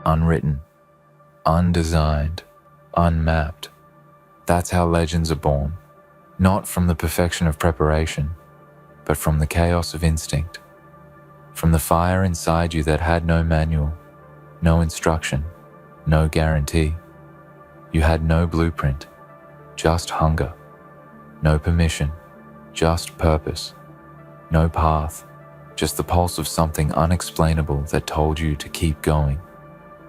unwritten, undesigned, unmapped. That's how legends are born, not from the perfection of preparation, but from the chaos of instinct, from the fire inside you that had no manual, no instruction, no guarantee. You had no blueprint, just hunger, no permission, just purpose, no path, just the pulse of something unexplainable that told you to keep going.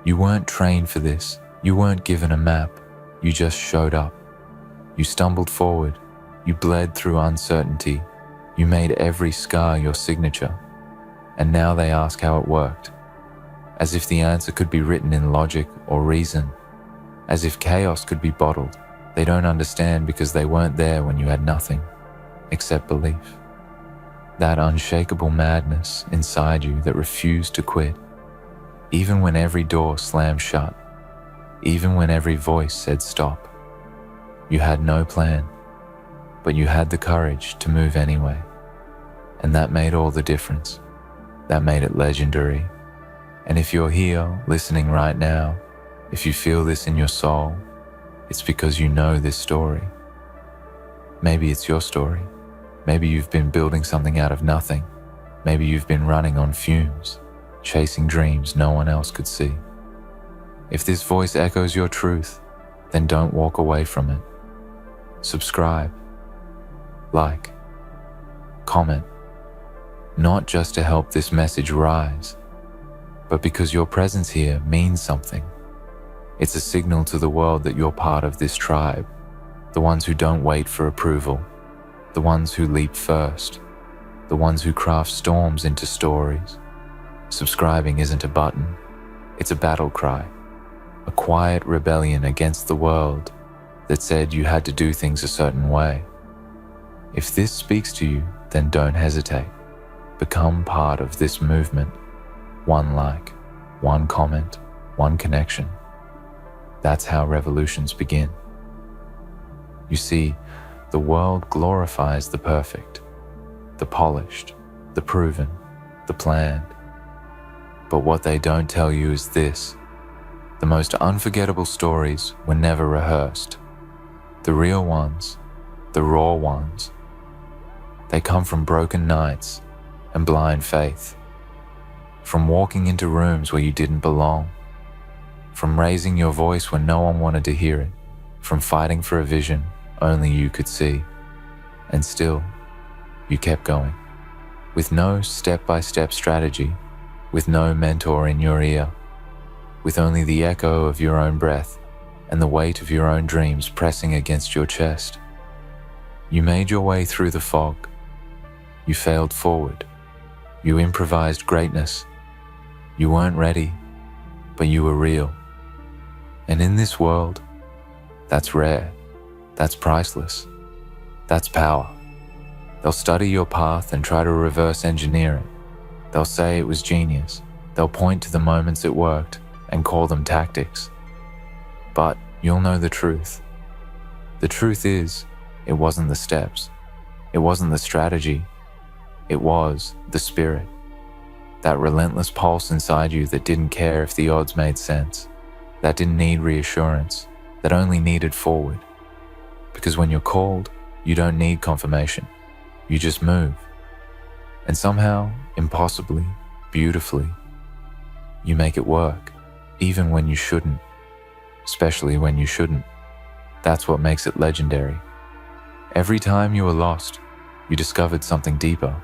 You weren't trained for this, you weren't given a map, you just showed up. You stumbled forward, you bled through uncertainty, you made every scar your signature, and now they ask how it worked, as if the answer could be written in logic or reason, as if chaos could be bottled. They don't understand because they weren't there when you had nothing except belief. That unshakable madness inside you that refused to quit, even when every door slammed shut, even when every voice said stop. You had no plan, but you had the courage to move anyway. And that made all the difference. That made it legendary. And if you're here listening right now, if you feel this in your soul, it's because you know this story. Maybe it's your story. Maybe you've been building something out of nothing. Maybe you've been running on fumes, chasing dreams no one else could see. If this voice echoes your truth, then don't walk away from it. Subscribe, like, comment, not just to help this message rise, but because your presence here means something. It's a signal to the world that you're part of this tribe, the ones who don't wait for approval, the ones who leap first, the ones who craft storms into stories. Subscribing isn't a button, it's a battle cry, a quiet rebellion against the world that said you had to do things a certain way. If this speaks to you, then don't hesitate. Become part of this movement. One like, one comment, one connection. That's how revolutions begin. You see, the world glorifies the perfect, the polished, the proven, the planned. But what they don't tell you is this: the most unforgettable stories were never rehearsed. The real ones, the raw ones, they come from broken nights and blind faith, from walking into rooms where you didn't belong, from raising your voice when no one wanted to hear it, from fighting for a vision only you could see. And still, you kept going, with no step-by-step strategy, with no mentor in your ear, with only the echo of your own breath and the weight of your own dreams pressing against your chest. You made your way through the fog. You failed forward. You improvised greatness. You weren't ready, but you were real. And in this world, that's rare, that's priceless, that's power. They'll study your path and try to reverse engineer it. They'll say it was genius. They'll point to the moments it worked and call them tactics. But you'll know the truth. The truth is, it wasn't the steps. It wasn't the strategy. It was the spirit. That relentless pulse inside you that didn't care if the odds made sense, that didn't need reassurance, that only needed forward. Because when you're called, you don't need confirmation. You just move. And somehow, impossibly, beautifully, you make it work, even when you shouldn't, especially when you shouldn't. That's what makes it legendary. Every time you were lost, you discovered something deeper.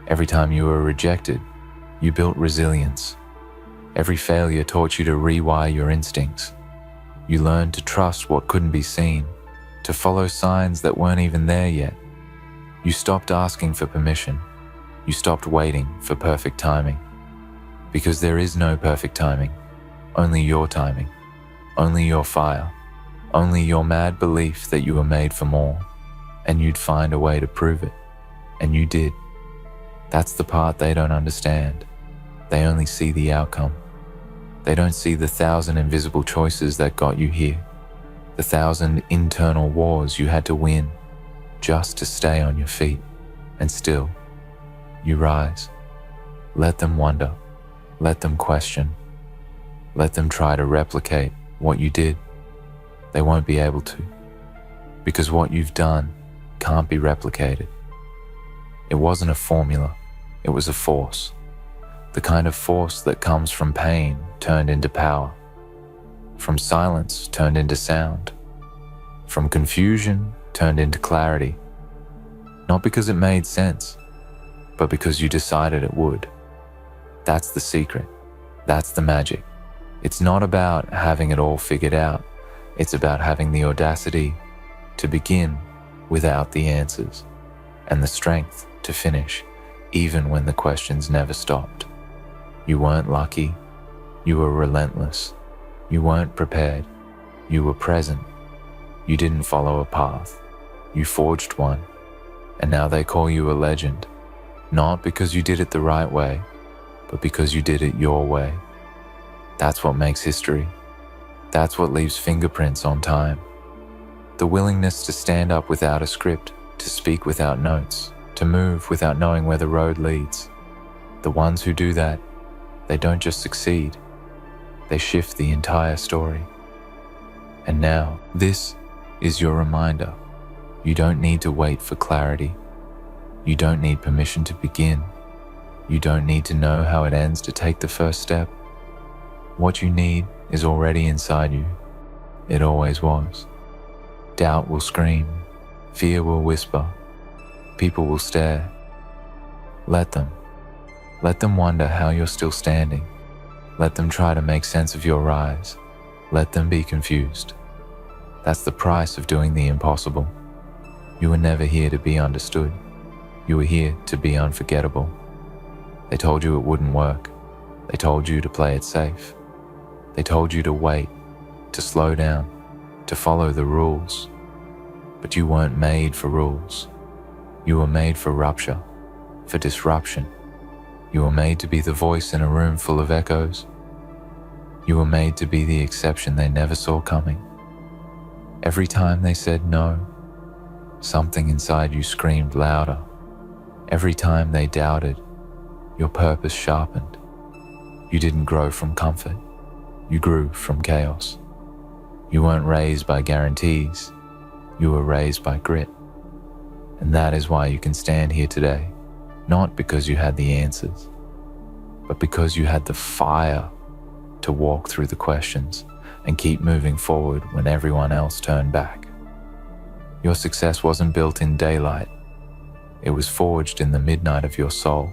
Every time you were rejected, you built resilience. Every failure taught you to rewire your instincts. You learned to trust what couldn't be seen, to follow signs that weren't even there yet. You stopped asking for permission. You stopped waiting for perfect timing. Because there is no perfect timing, only your timing, only your fire, only your mad belief that you were made for more, and you'd find a way to prove it. And you did. That's the part they don't understand. They only see the outcome. They don't see the 1,000 invisible choices that got you here, the 1,000 internal wars you had to win just to stay on your feet. And still, you rise. Let them wonder. Let them question. Let them try to replicate what you did. They won't be able to, because what you've done can't be replicated. It wasn't a formula, it was a force. The kind of force that comes from pain turned into power, from silence turned into sound, from confusion turned into clarity. Not because it made sense, but because you decided it would. That's the secret. That's the magic. It's not about having it all figured out. It's about having the audacity to begin without the answers, and the strength to finish, even when the questions never stopped. You weren't lucky. You were relentless. You weren't prepared. You were present. You didn't follow a path. You forged one. And now they call you a legend, not because you did it the right way, but because you did it your way. That's what makes history. That's what leaves fingerprints on time. The willingness to stand up without a script, to speak without notes, to move without knowing where the road leads. The ones who do that, they don't just succeed, they shift the entire story. And now, this is your reminder. You don't need to wait for clarity. You don't need permission to begin. You don't need to know how it ends to take the first step. What you need is already inside you. It always was. Doubt will scream. Fear will whisper. People will stare. Let them. Let them wonder how you're still standing. Let them try to make sense of your rise. Let them be confused. That's the price of doing the impossible. You were never here to be understood. You were here to be unforgettable. They told you it wouldn't work. They told you to play it safe. They told you to wait, to slow down, to follow the rules. But you weren't made for rules. You were made for rupture, for disruption. You were made to be the voice in a room full of echoes. You were made to be the exception they never saw coming. Every time they said no, something inside you screamed louder. Every time they doubted, your purpose sharpened. You didn't grow from comfort. You grew from chaos. You weren't raised by guarantees. You were raised by grit. And that is why you can stand here today, not because you had the answers, but because you had the fire to walk through the questions and keep moving forward when everyone else turned back. Your success wasn't built in daylight. It was forged in the midnight of your soul.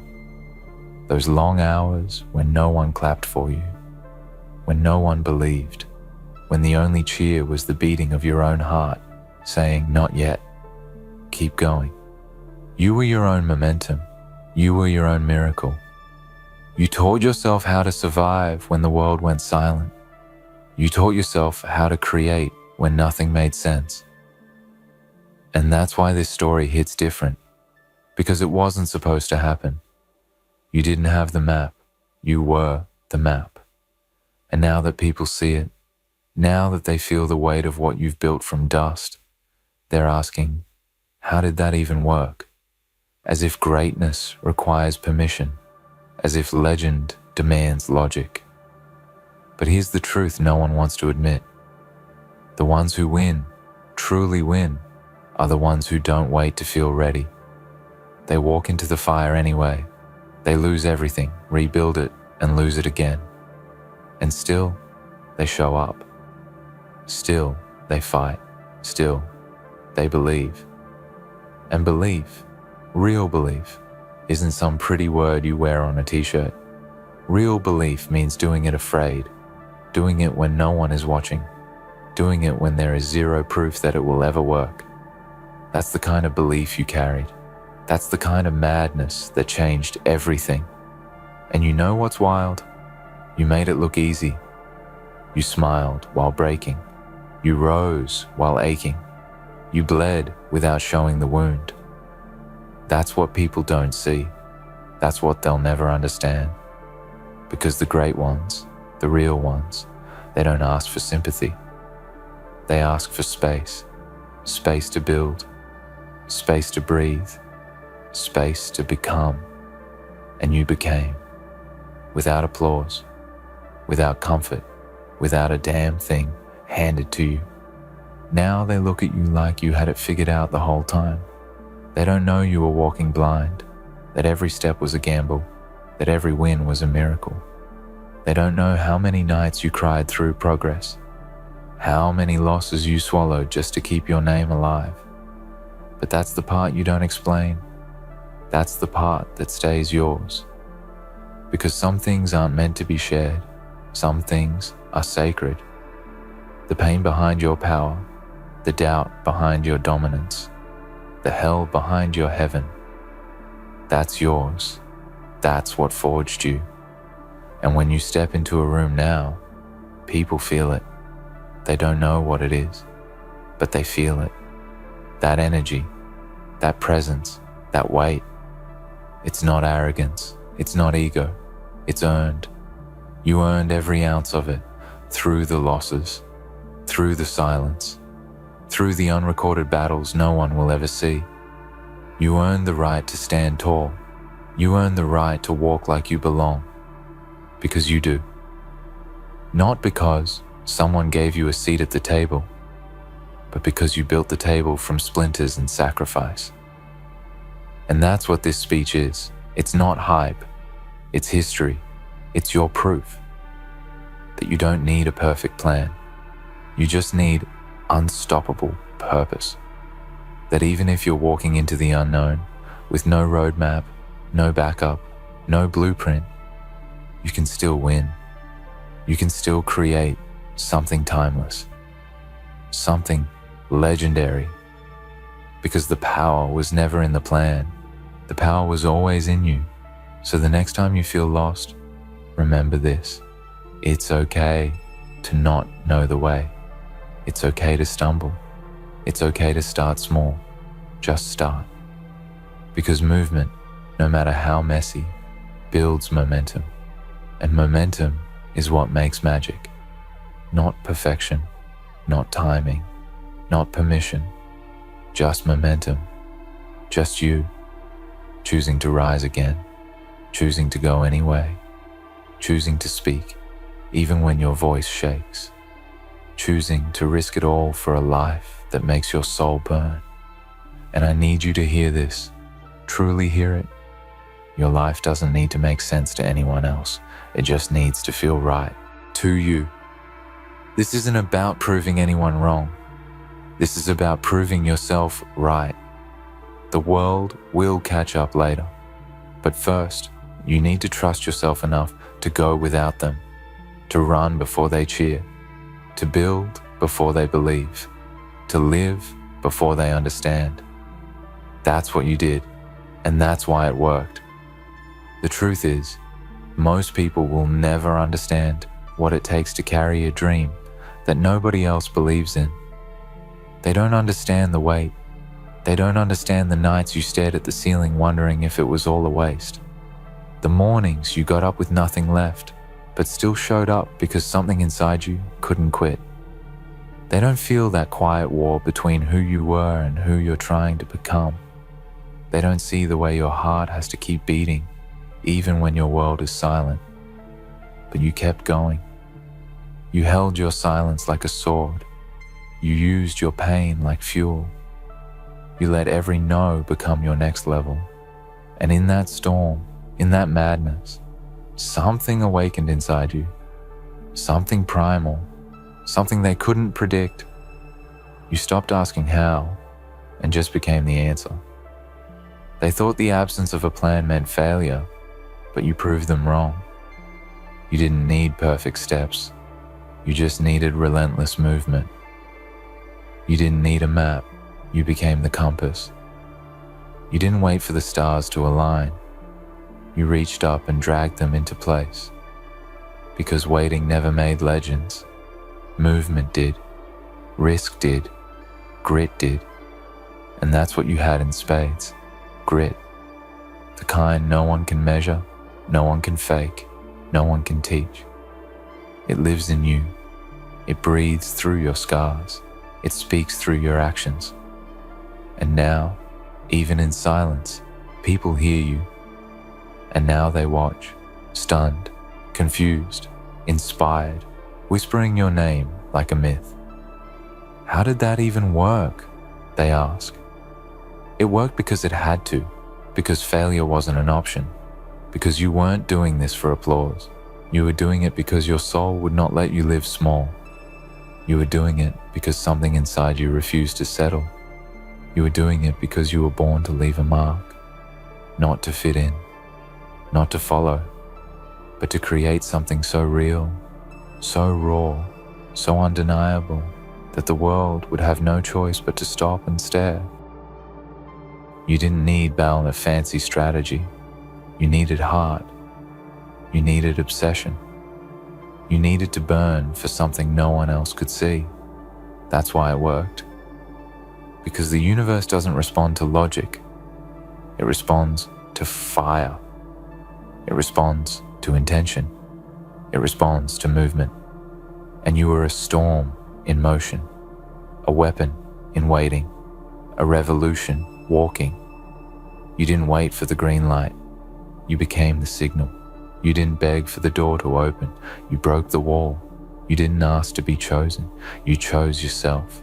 Those long hours when no one clapped for you, when no one believed, when the only cheer was the beating of your own heart, saying, "Not yet, keep going." You were your own momentum. You were your own miracle. You taught yourself how to survive when the world went silent. You taught yourself how to create when nothing made sense. And that's why this story hits different, because it wasn't supposed to happen. You didn't have the map. You were the map. And now that people see it, now that they feel the weight of what you've built from dust, they're asking, how did that even work? As if greatness requires permission, as if legend demands logic. But here's the truth no one wants to admit. The ones who win, truly win, are the ones who don't wait to feel ready. They walk into the fire anyway. They lose everything, rebuild it, and lose it again. And still, they show up. Still, they fight. Still, they believe. And belief, real belief, isn't some pretty word you wear on a t-shirt. Real belief means doing it afraid, doing it when no one is watching, doing it when there is zero proof that it will ever work. That's the kind of belief you carried. That's the kind of madness that changed everything. And you know what's wild? You made it look easy. You smiled while breaking. You rose while aching. You bled without showing the wound. That's what people don't see. That's what they'll never understand. Because the great ones, the real ones, they don't ask for sympathy. They ask for space. Space to build. Space to breathe. Space to become. And you became. Without applause. Without comfort. without a damn thing handed to you. Now they look at you like you had it figured out the whole time. They don't know you were walking blind, that every step was a gamble, that every win was a miracle. They don't know how many nights you cried through progress, how many losses you swallowed just to keep your name alive. But that's the part you don't explain. That's the part that stays yours. Because some things aren't meant to be shared. Some things are sacred. The pain behind your power, the doubt behind your dominance, the hell behind your heaven. That's yours. That's what forged you. And when you step into a room now, people feel it. They don't know what it is, but they feel it. That energy, that presence, that weight. It's not arrogance. It's not ego. It's earned. You earned every ounce of it through the losses, through the silence, through the unrecorded battles no one will ever see. You earned the right to stand tall. You earned the right to walk like you belong. Because you do. Not because someone gave you a seat at the table, but because you built the table from splinters and sacrifice. And that's what this speech is. It's not hype. It's history. It's your proof that you don't need a perfect plan. You just need unstoppable purpose. That even if you're walking into the unknown with no roadmap, no backup, no blueprint, you can still win. You can still create something timeless, something legendary. Because the power was never in the plan. The power was always in you. So the next time you feel lost, remember this. It's okay to not know the way. It's okay to stumble. It's okay to start small. Just start. Because movement, no matter how messy, builds momentum. And momentum is what makes magic. Not perfection, not timing, not permission. Just momentum. Just you, choosing to rise again, choosing to go anyway, choosing to speak, even when your voice shakes, choosing to risk it all for a life that makes your soul burn. And I need you to hear this, truly hear it. Your life doesn't need to make sense to anyone else. It just needs to feel right to you. This isn't about proving anyone wrong. This is about proving yourself right. The world will catch up later. But first, you need to trust yourself enough to go without them, to run before they cheer, to build before they believe, to live before they understand. That's what you did, and that's why it worked. The truth is, most people will never understand what it takes to carry a dream that nobody else believes in. They don't understand the weight. They don't understand the nights you stared at the ceiling wondering if it was all a waste. The mornings you got up with nothing left, but still showed up because something inside you couldn't quit. They don't feel that quiet war between who you were and who you're trying to become. They don't see the way your heart has to keep beating, even when your world is silent. But you kept going. You held your silence like a sword. You used your pain like fuel. You let every no become your next level. And in that storm, in that madness, something awakened inside you. Something primal, something they couldn't predict. You stopped asking how and just became the answer. They thought the absence of a plan meant failure, but you proved them wrong. You didn't need perfect steps. You just needed relentless movement. You didn't need a map. You became the compass. You didn't wait for the stars to align. You reached up and dragged them into place. Because waiting never made legends. Movement did. Risk did. Grit did. And that's what you had in spades. Grit. The kind no one can measure, no one can fake, no one can teach. It lives in you. It breathes through your scars. It speaks through your actions. And now, even in silence, people hear you. And now they watch, stunned, confused, inspired, whispering your name like a myth. How did that even work? They ask. It worked because it had to, because failure wasn't an option, because you weren't doing this for applause. You were doing it because your soul would not let you live small. You were doing it because something inside you refused to settle. You were doing it because you were born to leave a mark, not to fit in, not to follow, but to create something so real, so raw, so undeniable that the world would have no choice but to stop and stare. You didn't need a fancy strategy. You needed heart. You needed obsession. You needed to burn for something no one else could see. That's why it worked. Because the universe doesn't respond to logic. It responds to fire. It responds to intention. It responds to movement. And you were a storm in motion, a weapon in waiting, a revolution walking. You didn't wait for the green light. You became the signal. You didn't beg for the door to open. You broke the wall. You didn't ask to be chosen. You chose yourself.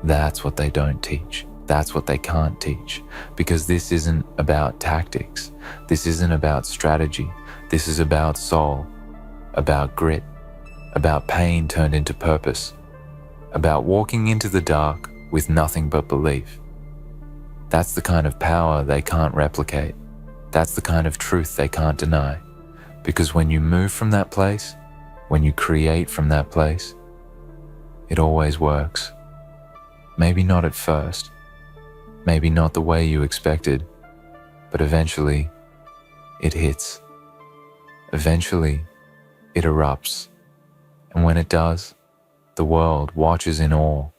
That's what they don't teach. That's what they can't teach. Because this isn't about tactics. This isn't about strategy. This is about soul, about grit, about pain turned into purpose, about walking into the dark with nothing but belief. That's the kind of power they can't replicate. That's the kind of truth they can't deny. Because when you move from that place, when you create from that place, it always works. Maybe not at first, maybe not the way you expected, but eventually it hits. Eventually it erupts. And when it does, the world watches in awe,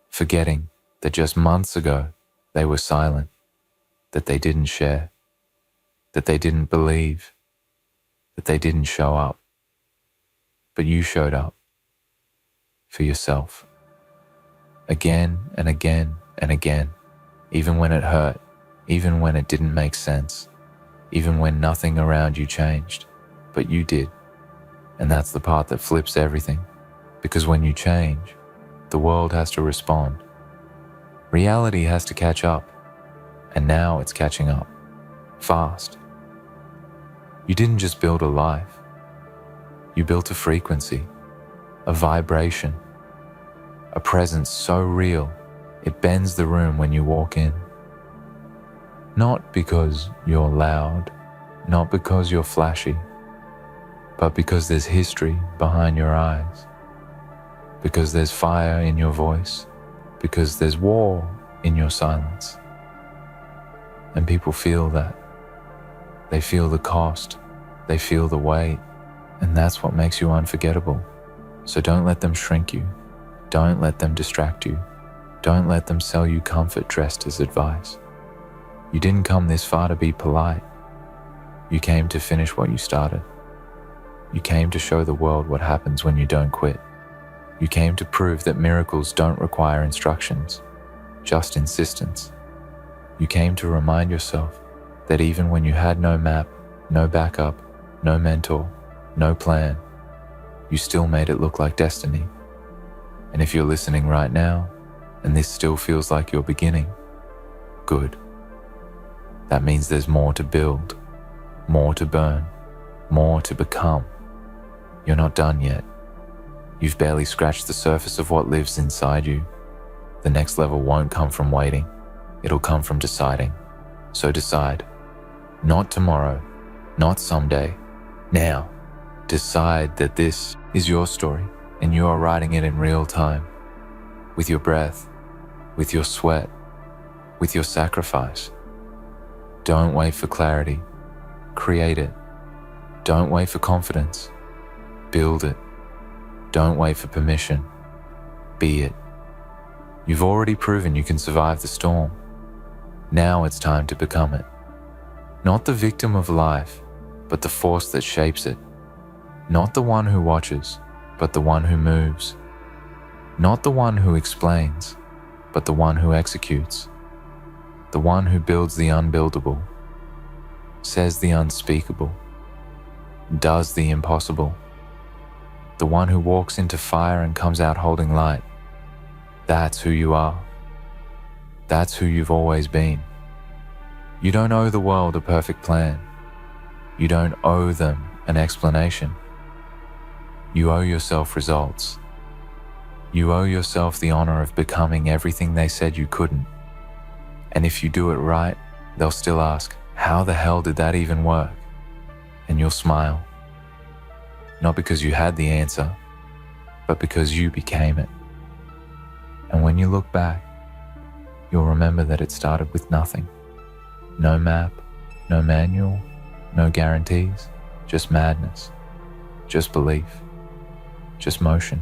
forgetting that just months ago they were silent, that they didn't share, that they didn't believe, that they didn't show up. But you showed up for yourself. Again and again and again, even when it hurt, even when it didn't make sense, even when nothing around you changed, but you did. And that's the part that flips everything, because when you change, the world has to respond. Reality has to catch up, and now it's catching up, fast. You didn't just build a life, you built a frequency, a vibration, a presence so real, it bends the room when you walk in. Not because you're loud, not because you're flashy, but because there's history behind your eyes, because there's fire in your voice, because there's war in your silence. And people feel that. They feel the cost, they feel the weight, and that's what makes you unforgettable. So don't let them shrink you. Don't let them distract you. Don't let them sell you comfort dressed as advice. You didn't come this far to be polite. You came to finish what you started. You came to show the world what happens when you don't quit. You came to prove that miracles don't require instructions, just insistence. You came to remind yourself that even when you had no map, no backup, no mentor, no plan, you still made it look like destiny. And if you're listening right now, and this still feels like your beginning, good. That means there's more to build, more to burn, more to become. You're not done yet. You've barely scratched the surface of what lives inside you. The next level won't come from waiting. It'll come from deciding. So decide. Not tomorrow, not someday, now. Decide that this is your story and you are writing it in real time. With your breath, with your sweat, with your sacrifice. Don't wait for clarity. Create it. Don't wait for confidence. Build it. Don't wait for permission. Be it. You've already proven you can survive the storm. Now it's time to become it. Not the victim of life, but the force that shapes it. Not the one who watches, but the one who moves. Not the one who explains, but the one who executes. The one who builds the unbuildable, says the unspeakable, does the impossible. the one who walks into fire and comes out holding light. That's who you are. That's who you've always been. You don't owe the world a perfect plan. You don't owe them an explanation. You owe yourself results. You owe yourself the honor of becoming everything they said you couldn't. And if you do it right, they'll still ask, how the hell did that even work? And you'll smile. Not because you had the answer, but because you became it. And when you look back, you'll remember that it started with nothing. No map, no manual, no guarantees, just madness, just belief, just motion.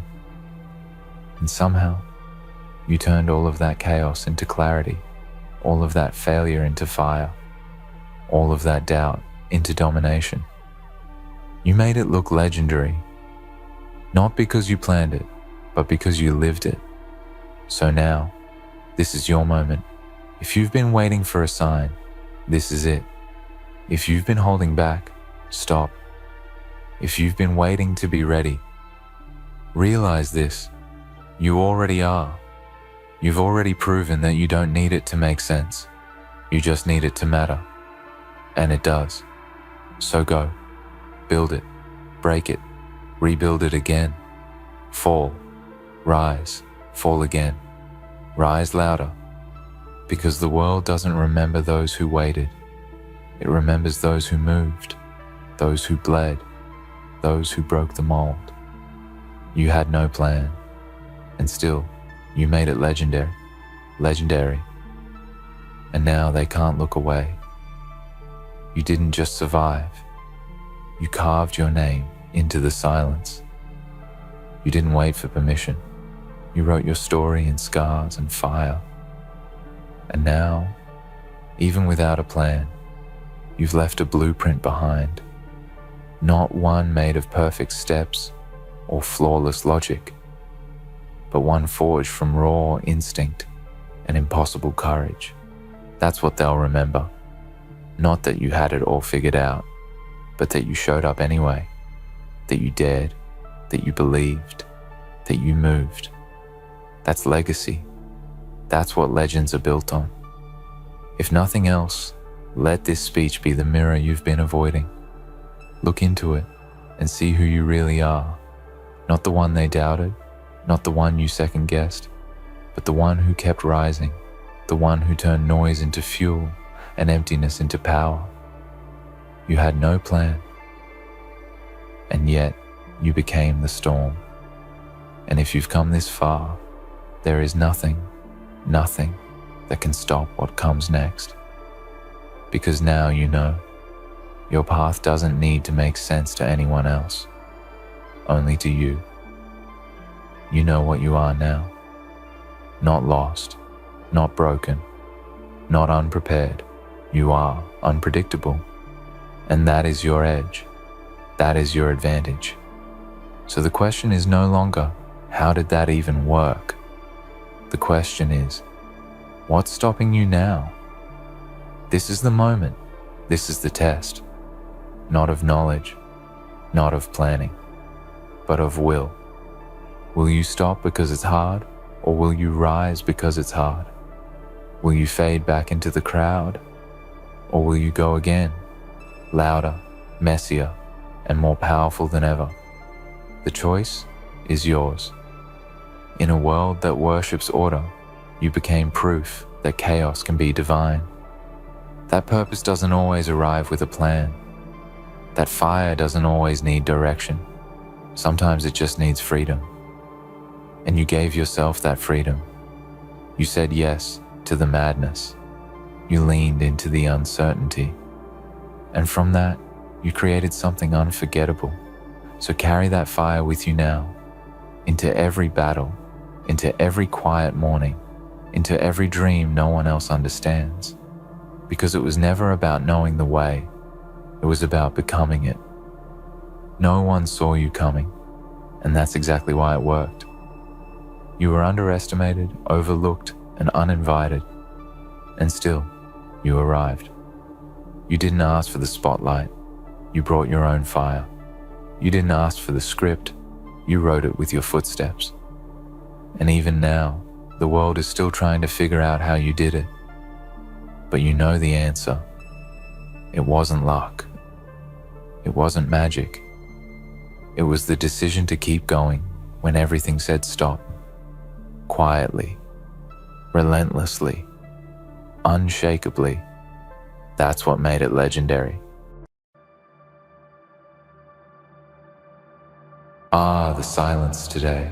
And somehow, you turned all of that chaos into clarity, all of that failure into fire, all of that doubt into domination. You made it look legendary, not because you planned it, but because you lived it. So now, this is your moment. If you've been waiting for a sign, this is it. If you've been holding back, stop. If you've been waiting to be ready, realize this. You already are. You've already proven that you don't need it to make sense. You just need it to matter. And it does. So go. Build it. Break it. Rebuild it again. Fall. Rise. Fall again. Rise louder. Because the world doesn't remember those who waited. It remembers those who moved, those who bled, those who broke the mold. You had no plan, and still, you made it legendary. Legendary. And now they can't look away. You didn't just survive. You carved your name into the silence. You didn't wait for permission. You wrote your story in scars and fire. And now, even without a plan, you've left a blueprint behind. Not one made of perfect steps or flawless logic, but one forged from raw instinct and impossible courage. That's what they'll remember. Not that you had it all figured out, but that you showed up anyway, that you dared, that you believed, that you moved. That's legacy. That's what legends are built on. If nothing else, let this speech be the mirror you've been avoiding. Look into it and see who you really are. Not the one they doubted, not the one you second-guessed, but the one who kept rising, the one who turned noise into fuel and emptiness into power. You had no plan, and yet you became the storm. And if you've come this far, there is nothing that can stop what comes next. Because now you know, your path doesn't need to make sense to anyone else, only to you. You know what you are now. Not lost, not broken, not unprepared. You are unpredictable. And that is your edge. That is your advantage. So the question is no longer, how did that even work? The question is, what's stopping you now? This is the moment. This is the test. Not of knowledge, not of planning, but of will. Will you stop because it's hard, or will you rise because it's hard? Will you fade back into the crowd, or will you go again, louder, messier, and more powerful than ever? The choice is yours. In a world that worships order, you became proof that chaos can be divine. That purpose doesn't always arrive with a plan. That fire doesn't always need direction. Sometimes it just needs freedom. And you gave yourself that freedom. You said yes to the madness. You leaned into the uncertainty. And from that, you created something unforgettable. So carry that fire with you now, into every battle, into every quiet morning, into every dream no one else understands. Because it was never about knowing the way, it was about becoming it. No one saw you coming, and that's exactly why it worked. You were underestimated, overlooked, and uninvited, and still, you arrived. You didn't ask for the spotlight, you brought your own fire. You didn't ask for the script, You wrote it with your footsteps. And even now, the world is still trying to figure out how you did it. But you know the answer. It wasn't luck. It wasn't magic. It was the decision to keep going when everything said stop. Quietly, relentlessly, unshakably. That's what made it legendary. Ah, the silence today,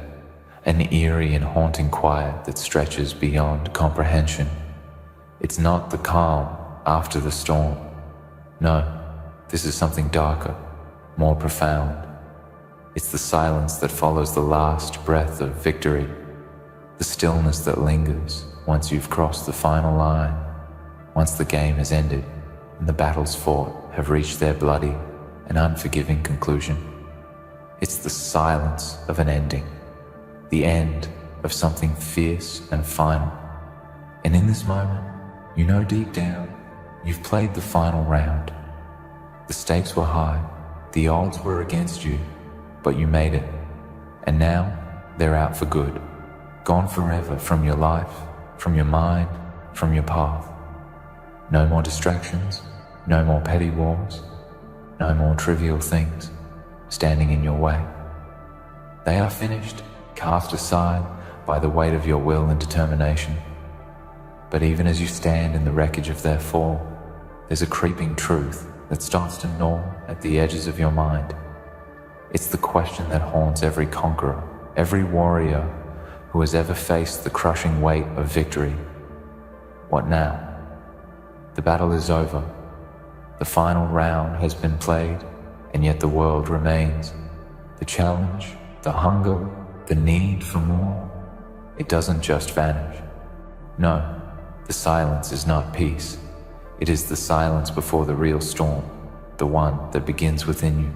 an eerie and haunting quiet that stretches beyond comprehension. It's not the calm after the storm. No, this is something darker, more profound. It's the silence that follows the last breath of victory, the stillness that lingers once you've crossed the final line, once the game has ended and the battles fought have reached their bloody and unforgiving conclusion. It's the silence of an ending, the end of something fierce and final. And in this moment, you know deep down, you've played the final round. The stakes were high, the odds were against you, but you made it. And now, they're out for good, gone forever from your life, from your mind, from your path. No more distractions, no more petty wars, no more trivial things standing in your way. They are finished, cast aside by the weight of your will and determination. But even as you stand in the wreckage of their fall, there's a creeping truth that starts to gnaw at the edges of your mind. It's the question that haunts every conqueror, every warrior who has ever faced the crushing weight of victory. What now? The battle is over. The final round has been played, and yet the world remains. The challenge, the hunger, the need for more, it doesn't just vanish. No, the silence is not peace. It is the silence before the real storm, the one that begins within you.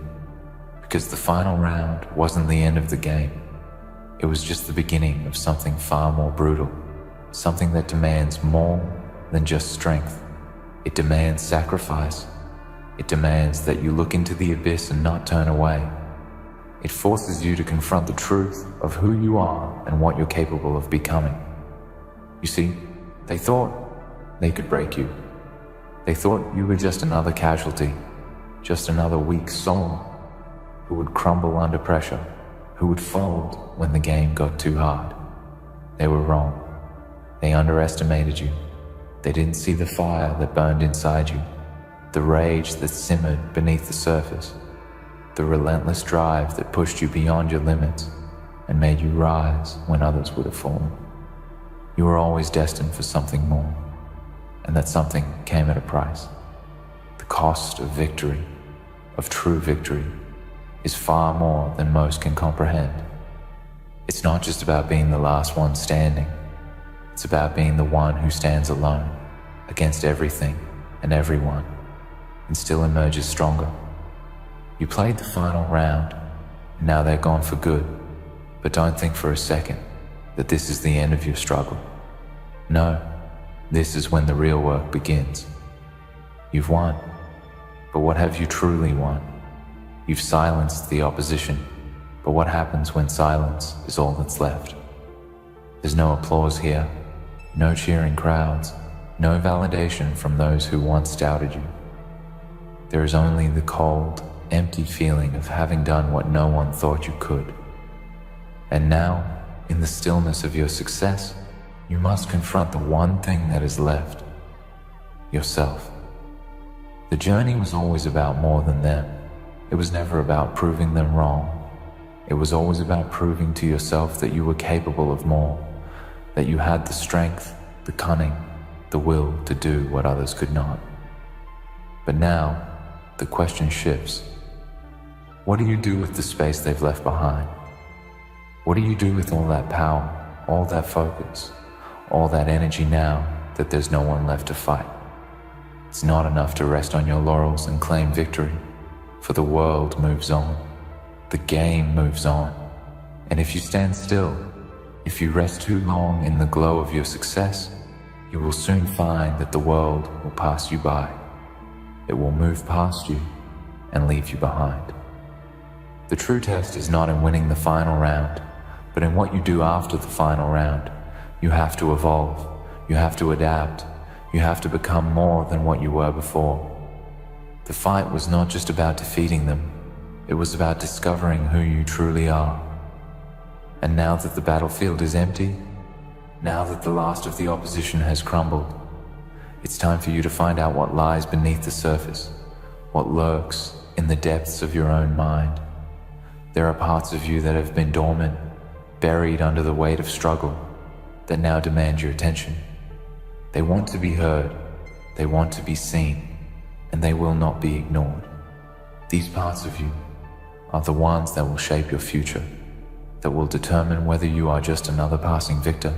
Because the final round wasn't the end of the game. It was just the beginning of something far more brutal, something that demands more than just strength. It demands sacrifice. It demands that you look into the abyss and not turn away. It forces you to confront the truth of who you are and what you're capable of becoming. You see, they thought they could break you. They thought you were just another casualty, just another weak soul who would crumble under pressure, who would fold when the game got too hard. They were wrong. They underestimated you. They didn't see the fire that burned inside you, the rage that simmered beneath the surface, the relentless drive that pushed you beyond your limits and made you rise when others would have fallen. You were always destined for something more, and that something came at a price. The cost of victory, of true victory, is far more than most can comprehend. It's not just about being the last one standing. It's about being the one who stands alone against everything and everyone and still emerges stronger. You played the final round, and now they're gone for good. But don't think for a second that this is the end of your struggle. No, this is when the real work begins. You've won, but what have you truly won? You've silenced the opposition, but what happens when silence is all that's left? There's no applause here, no cheering crowds, no validation from those who once doubted you. There is only the cold, empty feeling of having done what no one thought you could. And now, in the stillness of your success, you must confront the one thing that is left: yourself. The journey was always about more than them. It was never about proving them wrong. It was always about proving to yourself that you were capable of more, that you had the strength, the cunning, the will to do what others could not. But now, the question shifts. What do you do with the space they've left behind? What do you do with all that power, all that focus, all that energy now that there's no one left to fight? It's not enough to rest on your laurels and claim victory, for the world moves on. The game moves on. And if you stand still, if you rest too long in the glow of your success, you will soon find that the world will pass you by. It will move past you and leave you behind. The true test is not in winning the final round, but in what you do after the final round. You have to evolve, you have to adapt, you have to become more than what you were before. The fight was not just about defeating them, it was about discovering who you truly are. And now that the battlefield is empty, now that the last of the opposition has crumbled, it's time for you to find out what lies beneath the surface, what lurks in the depths of your own mind. There are parts of you that have been dormant, buried under the weight of struggle, that now demand your attention. They want to be heard, they want to be seen, and they will not be ignored. These parts of you are the ones that will shape your future, that will determine whether you are just another passing victor,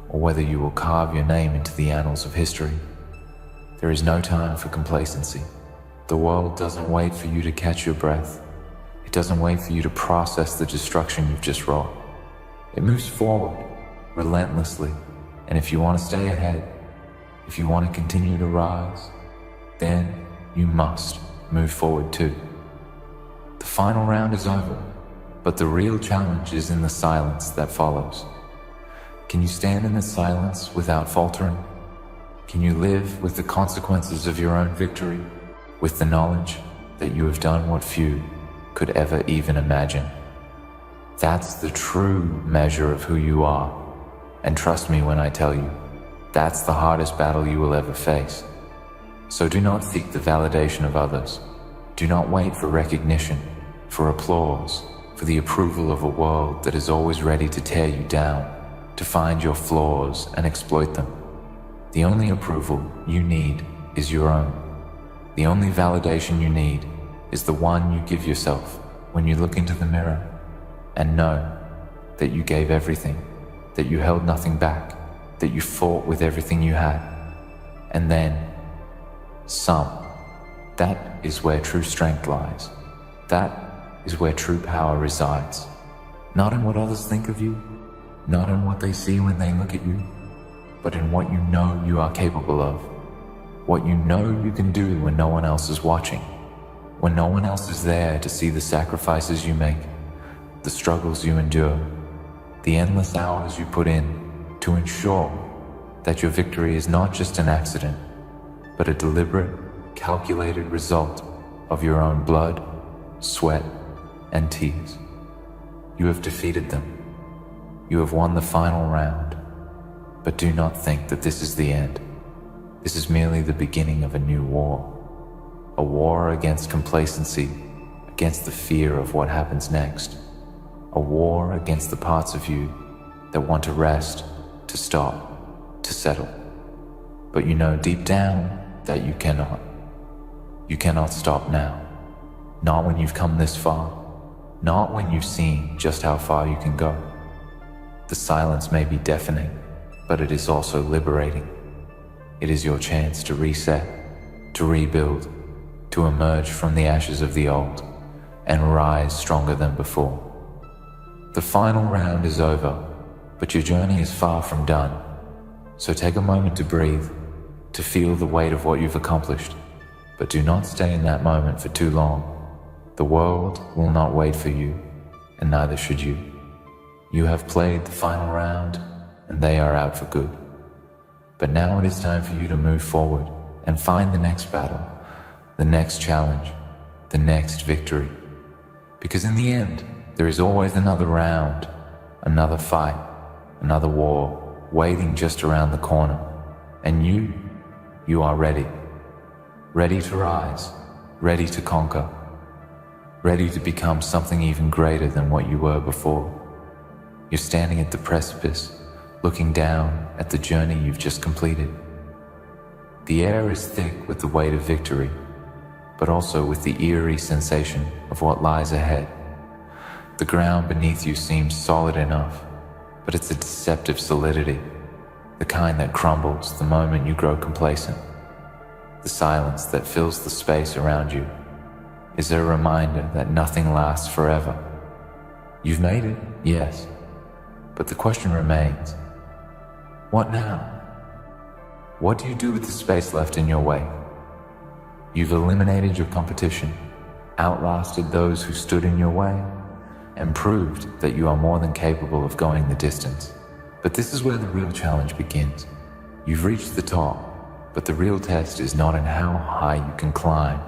or whether you will carve your name into the annals of history. There is no time for complacency. The world doesn't wait for you to catch your breath. It doesn't wait for you to process the destruction you've just wrought. It moves forward, relentlessly, and if you want to stay ahead, if you want to continue to rise, then you must move forward too. The final round is over, but the real challenge is in the silence that follows. Can you stand in the silence without faltering? Can you live with the consequences of your own victory, with the knowledge that you have done what few could ever even imagine? That's the true measure of who you are, and trust me when I tell you, that's the hardest battle you will ever face. So do not seek the validation of others. Do not wait for recognition, for applause, for the approval of a world that is always ready to tear you down, to find your flaws and exploit them. The only approval you need is your own. The only validation you need is the one you give yourself when you look into the mirror and know that you gave everything, that you held nothing back, that you fought with everything you had. And then, some. That is where true strength lies. That is where true power resides. Not in what others think of you, not in what they see when they look at you, but in what you know you are capable of. What you know you can do when no one else is watching, when no one else is there to see the sacrifices you make, the struggles you endure, the endless hours you put in to ensure that your victory is not just an accident, but a deliberate, calculated result of your own blood, sweat, and tears. You have defeated them. You have won the final round. But do not think that this is the end. This is merely the beginning of a new war. A war against complacency, against the fear of what happens next. A war against the parts of you that want to rest, to stop, to settle. But you know deep down that you cannot. You cannot stop now. Not when you've come this far. Not when you've seen just how far you can go. The silence may be deafening, but it is also liberating. It is your chance to reset, to rebuild, to emerge from the ashes of the old, and rise stronger than before. The final round is over, but your journey is far from done. So take a moment to breathe, to feel the weight of what you've accomplished, but do not stay in that moment for too long. The world will not wait for you, and neither should you. You have played the final round, and they are out for good. But now it is time for you to move forward and find the next battle, the next challenge, the next victory. Because in the end, there is always another round, another fight, another war waiting just around the corner. And you are ready. Ready to rise, ready to conquer, ready to become something even greater than what you were before. You're standing at the precipice, looking down at the journey you've just completed. The air is thick with the weight of victory, but also with the eerie sensation of what lies ahead. The ground beneath you seems solid enough, but it's a deceptive solidity, the kind that crumbles the moment you grow complacent. The silence that fills the space around you is a reminder that nothing lasts forever. You've made it, yes, but the question remains, what now? What do you do with the space left in your way? You've eliminated your competition. outlasted those who stood in your way, and proved that you are more than capable of going the distance. But this is where the real challenge begins. You've reached the top, but the real test is not in how high you can climb,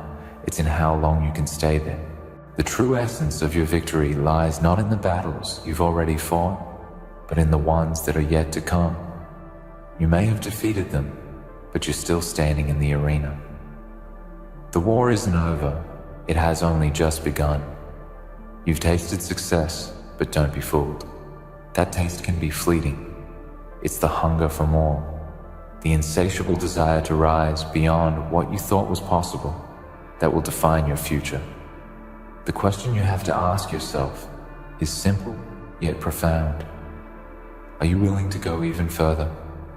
it's in how long you can stay there. The true essence of your victory lies not in the battles you've already fought, but in the ones that are yet to come. You may have defeated them, but you're still standing in the arena. The war isn't over, it has only just begun. You've tasted success, but don't be fooled. That taste can be fleeting. It's the hunger for more, the insatiable desire to rise beyond what you thought was possible that will define your future. The question you have to ask yourself is simple yet profound. Are you willing to go even further?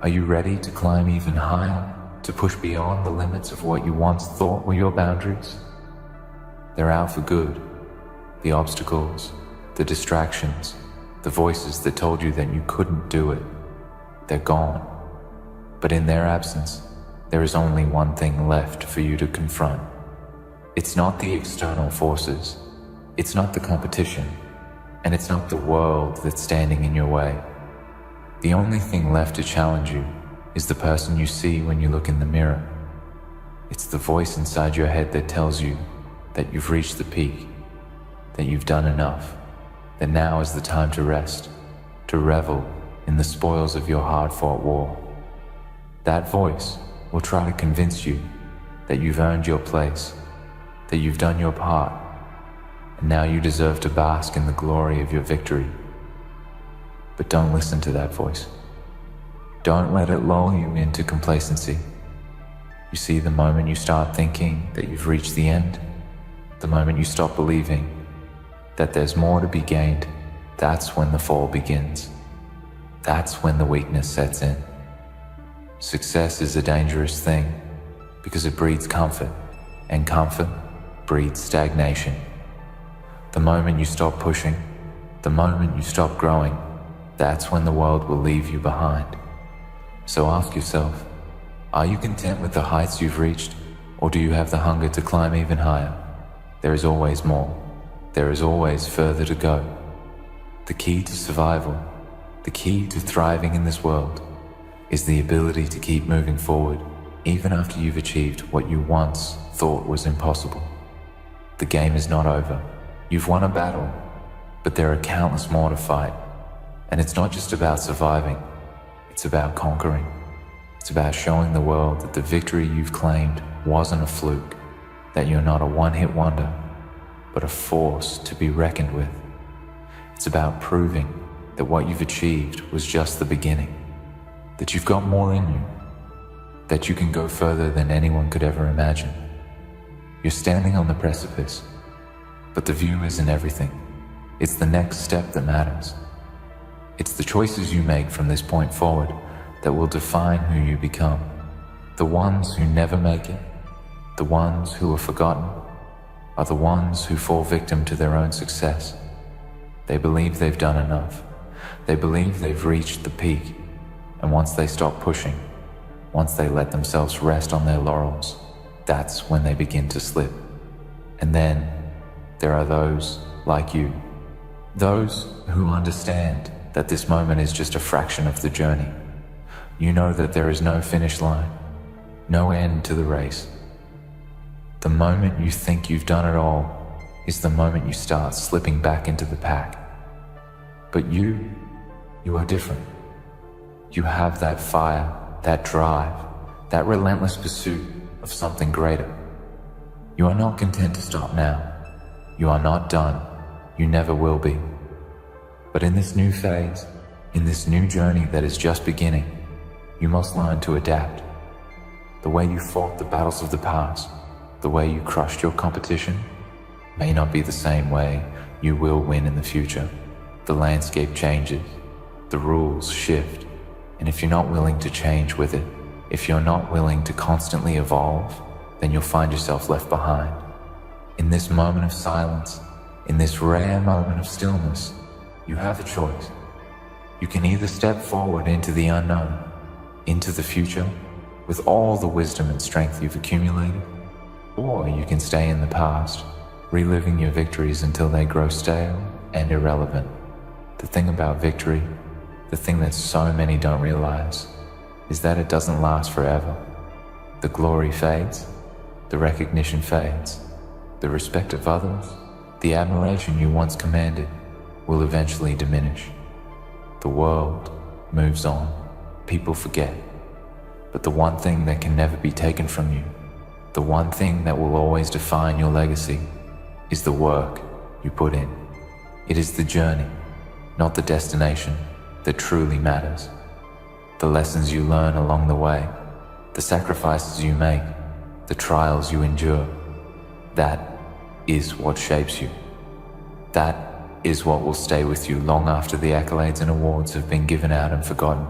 Are you ready to climb even higher, to push beyond the limits of what you once thought were your boundaries? They're out for good. The obstacles, the distractions, the voices that told you that you couldn't do it, they're gone. But in their absence, there is only one thing left for you to confront. It's not the external forces, it's not the competition, and it's not the world that's standing in your way. The only thing left to challenge you is the person you see when you look in the mirror. It's the voice inside your head that tells you that you've reached the peak, that you've done enough, that now is the time to rest, to revel in the spoils of your hard-fought war. That voice will try to convince you that you've earned your place, that you've done your part, and now you deserve to bask in the glory of your victory. But don't listen to that voice. Don't let it lull you into complacency. You see, the moment you start thinking that you've reached the end, the moment you stop believing that there's more to be gained, that's when the fall begins. That's when the weakness sets in. Success is a dangerous thing because it breeds comfort, and comfort breeds stagnation. The moment you stop pushing, the moment you stop growing, that's when the world will leave you behind. So ask yourself, are you content with the heights you've reached, or do you have the hunger to climb even higher? There is always more. There is always further to go. The key to survival, the key to thriving in this world, is the ability to keep moving forward even after you've achieved what you once thought was impossible. The game is not over. You've won a battle, but there are countless more to fight. And it's not just about surviving, it's about conquering. It's about showing the world that the victory you've claimed wasn't a fluke, that you're not a one-hit wonder, but a force to be reckoned with. It's about proving that what you've achieved was just the beginning, that you've got more in you, that you can go further than anyone could ever imagine. You're standing on the precipice, but the view isn't everything. It's the next step that matters. It's the choices you make from this point forward that will define who you become. The ones who never make it, the ones who are forgotten, are the ones who fall victim to their own success. They believe they've done enough. They believe they've reached the peak. And once they stop pushing, once they let themselves rest on their laurels, that's when they begin to slip. And then there are those like you, those who understand that this moment is just a fraction of the journey. You know that there is no finish line, no end to the race. The moment you think you've done it all is the moment you start slipping back into the pack. But you are different. You have that fire, that drive, that relentless pursuit of something greater. You are not content to stop now. You are not done. You never will be. But in this new phase, in this new journey that is just beginning, you must learn to adapt. The way you fought the battles of the past, the way you crushed your competition, may not be the same way you will win in the future. The landscape changes, the rules shift, and if you're not willing to change with it, if you're not willing to constantly evolve, then you'll find yourself left behind. In this moment of silence, in this rare moment of stillness, you have a choice. You can either step forward into the unknown, into the future, with all the wisdom and strength you've accumulated, or you can stay in the past, reliving your victories until they grow stale and irrelevant. The thing about victory, the thing that so many don't realize, is that it doesn't last forever. The glory fades, the recognition fades, the respect of others, the admiration you once commanded will eventually diminish. The world moves on, people forget, but the one thing that can never be taken from you, the one thing that will always define your legacy, is the work you put in. It is the journey, not the destination, that truly matters. The lessons you learn along the way, the sacrifices you make, the trials you endure, that is what shapes you. That is what will stay with you long after the accolades and awards have been given out and forgotten.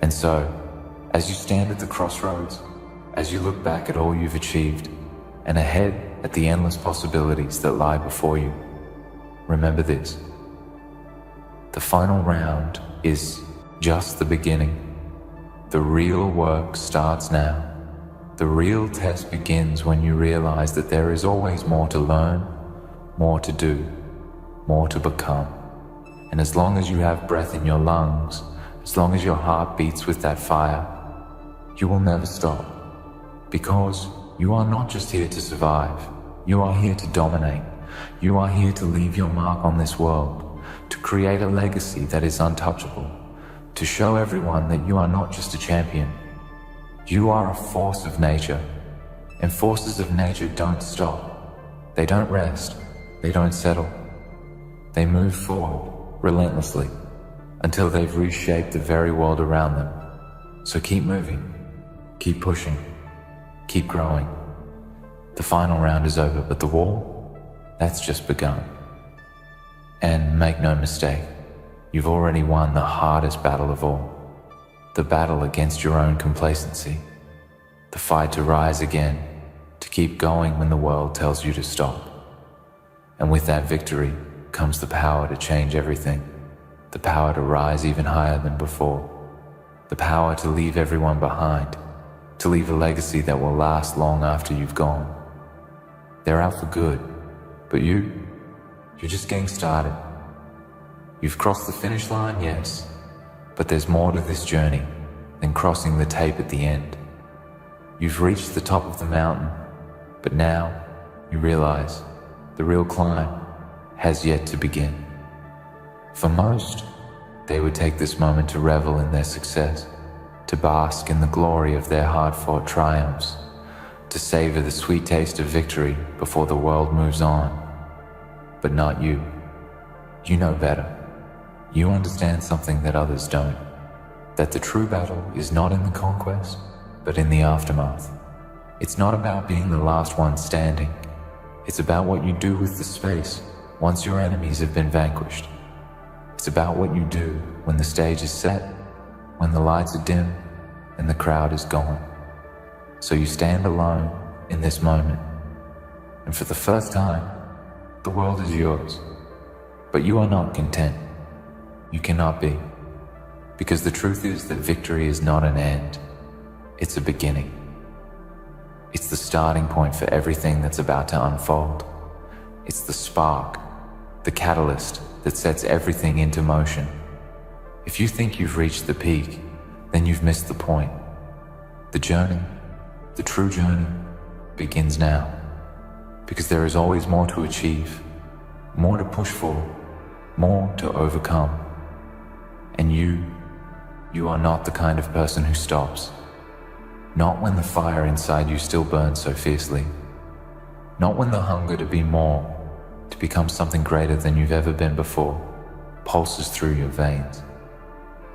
And so, as you stand at the crossroads, as you look back at all you've achieved, and ahead at the endless possibilities that lie before you, remember this: the final round is just the beginning. The real work starts now. The real test begins when you realize that there is always more to learn, more to do, more to become. And as long as you have breath in your lungs, as long as your heart beats with that fire, you will never stop. Because you are not just here to survive, you are here to dominate. You are here to leave your mark on this world, to create a legacy that is untouchable, to show everyone that you are not just a champion. You are a force of nature, and forces of nature don't stop. They don't rest, they don't settle. They move forward relentlessly until they've reshaped the very world around them. So keep moving, keep pushing, keep growing. The final round is over, but the war, that's just begun. And make no mistake, you've already won the hardest battle of all. The battle against your own complacency. The fight to rise again, to keep going when the world tells you to stop. And with that victory comes the power to change everything. The power to rise even higher than before. The power to leave everyone behind, to leave a legacy that will last long after you've gone. They're out for good, but you're just getting started. You've crossed the finish line, yes, but there's more to this journey than crossing the tape at the end. You've reached the top of the mountain, but now you realize the real climb has yet to begin. For most, they would take this moment to revel in their success, to bask in the glory of their hard-fought triumphs, to savor the sweet taste of victory before the world moves on. But not you. You know better. You understand something that others don't, that the true battle is not in the conquest, but in the aftermath. It's not about being the last one standing. It's about what you do with the space once your enemies have been vanquished. It's about what you do when the stage is set, when the lights are dim, and the crowd is gone. So you stand alone in this moment, and for the first time, the world is yours. But you are not content. You cannot be. Because the truth is that victory is not an end. It's a beginning. It's the starting point for everything that's about to unfold. It's the spark, the catalyst that sets everything into motion. If you think you've reached the peak, then you've missed the point. The journey, the true journey, begins now. Because there is always more to achieve, more to push for, more to overcome. And you are not the kind of person who stops. Not when the fire inside you still burns so fiercely. Not when the hunger to be more, to become something greater than you've ever been before, pulses through your veins.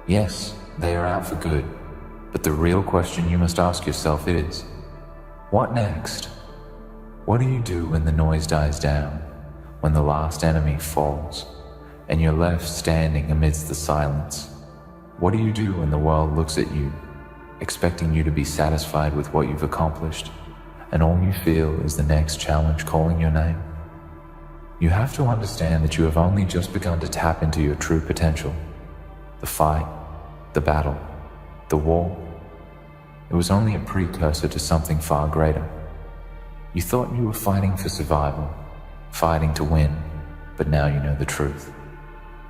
Yes, they are out for good, but the real question you must ask yourself is, what next? What do you do when the noise dies down, when the last enemy falls, and you're left standing amidst the silence? What do you do when the world looks at you, expecting you to be satisfied with what you've accomplished, and all you feel is the next challenge calling your name? You have to understand that you have only just begun to tap into your true potential. The fight, the battle, the war, it was only a precursor to something far greater. You thought you were fighting for survival, fighting to win, but now you know the truth.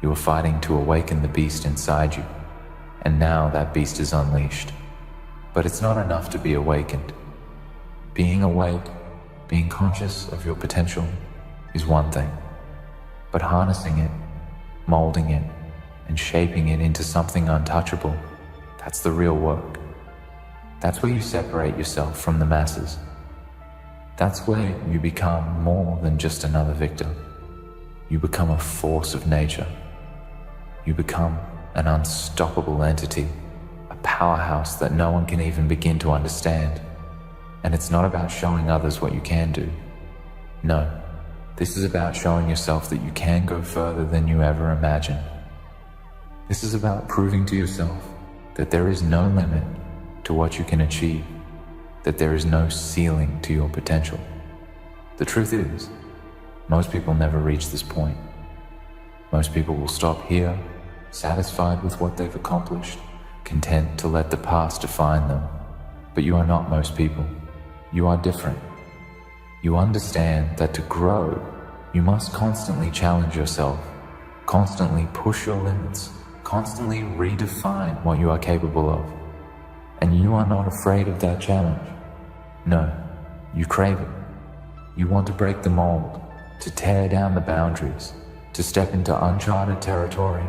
You were fighting to awaken the beast inside you, and now that beast is unleashed. But it's not enough to be awakened. Being awake, being conscious of your potential is one thing, but harnessing it, molding it, and shaping it into something untouchable, that's the real work. That's where you separate yourself from the masses. That's where you become more than just another victim. You become a force of nature. You become an unstoppable entity, a powerhouse that no one can even begin to understand. And it's not about showing others what you can do. No, this is about showing yourself that you can go further than you ever imagined. This is about proving to yourself that there is no limit to what you can achieve, that there is no ceiling to your potential. The truth is, most people never reach this point. Most people will stop here, satisfied with what they've accomplished, content to let the past define them. But you are not most people. You are different. You understand that to grow, you must constantly challenge yourself, constantly push your limits, constantly redefine what you are capable of. And you are not afraid of that challenge. No, you crave it. You want to break the mold, to tear down the boundaries, to step into uncharted territory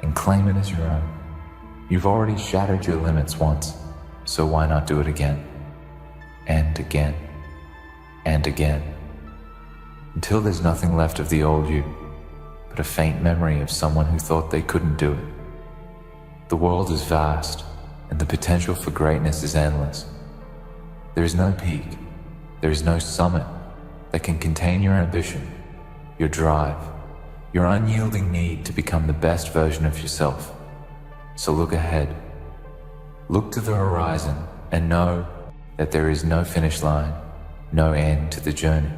and claim it as your own. You've already shattered your limits once, so why not do it again? And again, and again, until there's nothing left of the old you, but a faint memory of someone who thought they couldn't do it. The world is vast, and the potential for greatness is endless. There is no peak, there is no summit that can contain your ambition, your drive, your unyielding need to become the best version of yourself. So look ahead. Look to the horizon and know that there is no finish line, no end to the journey.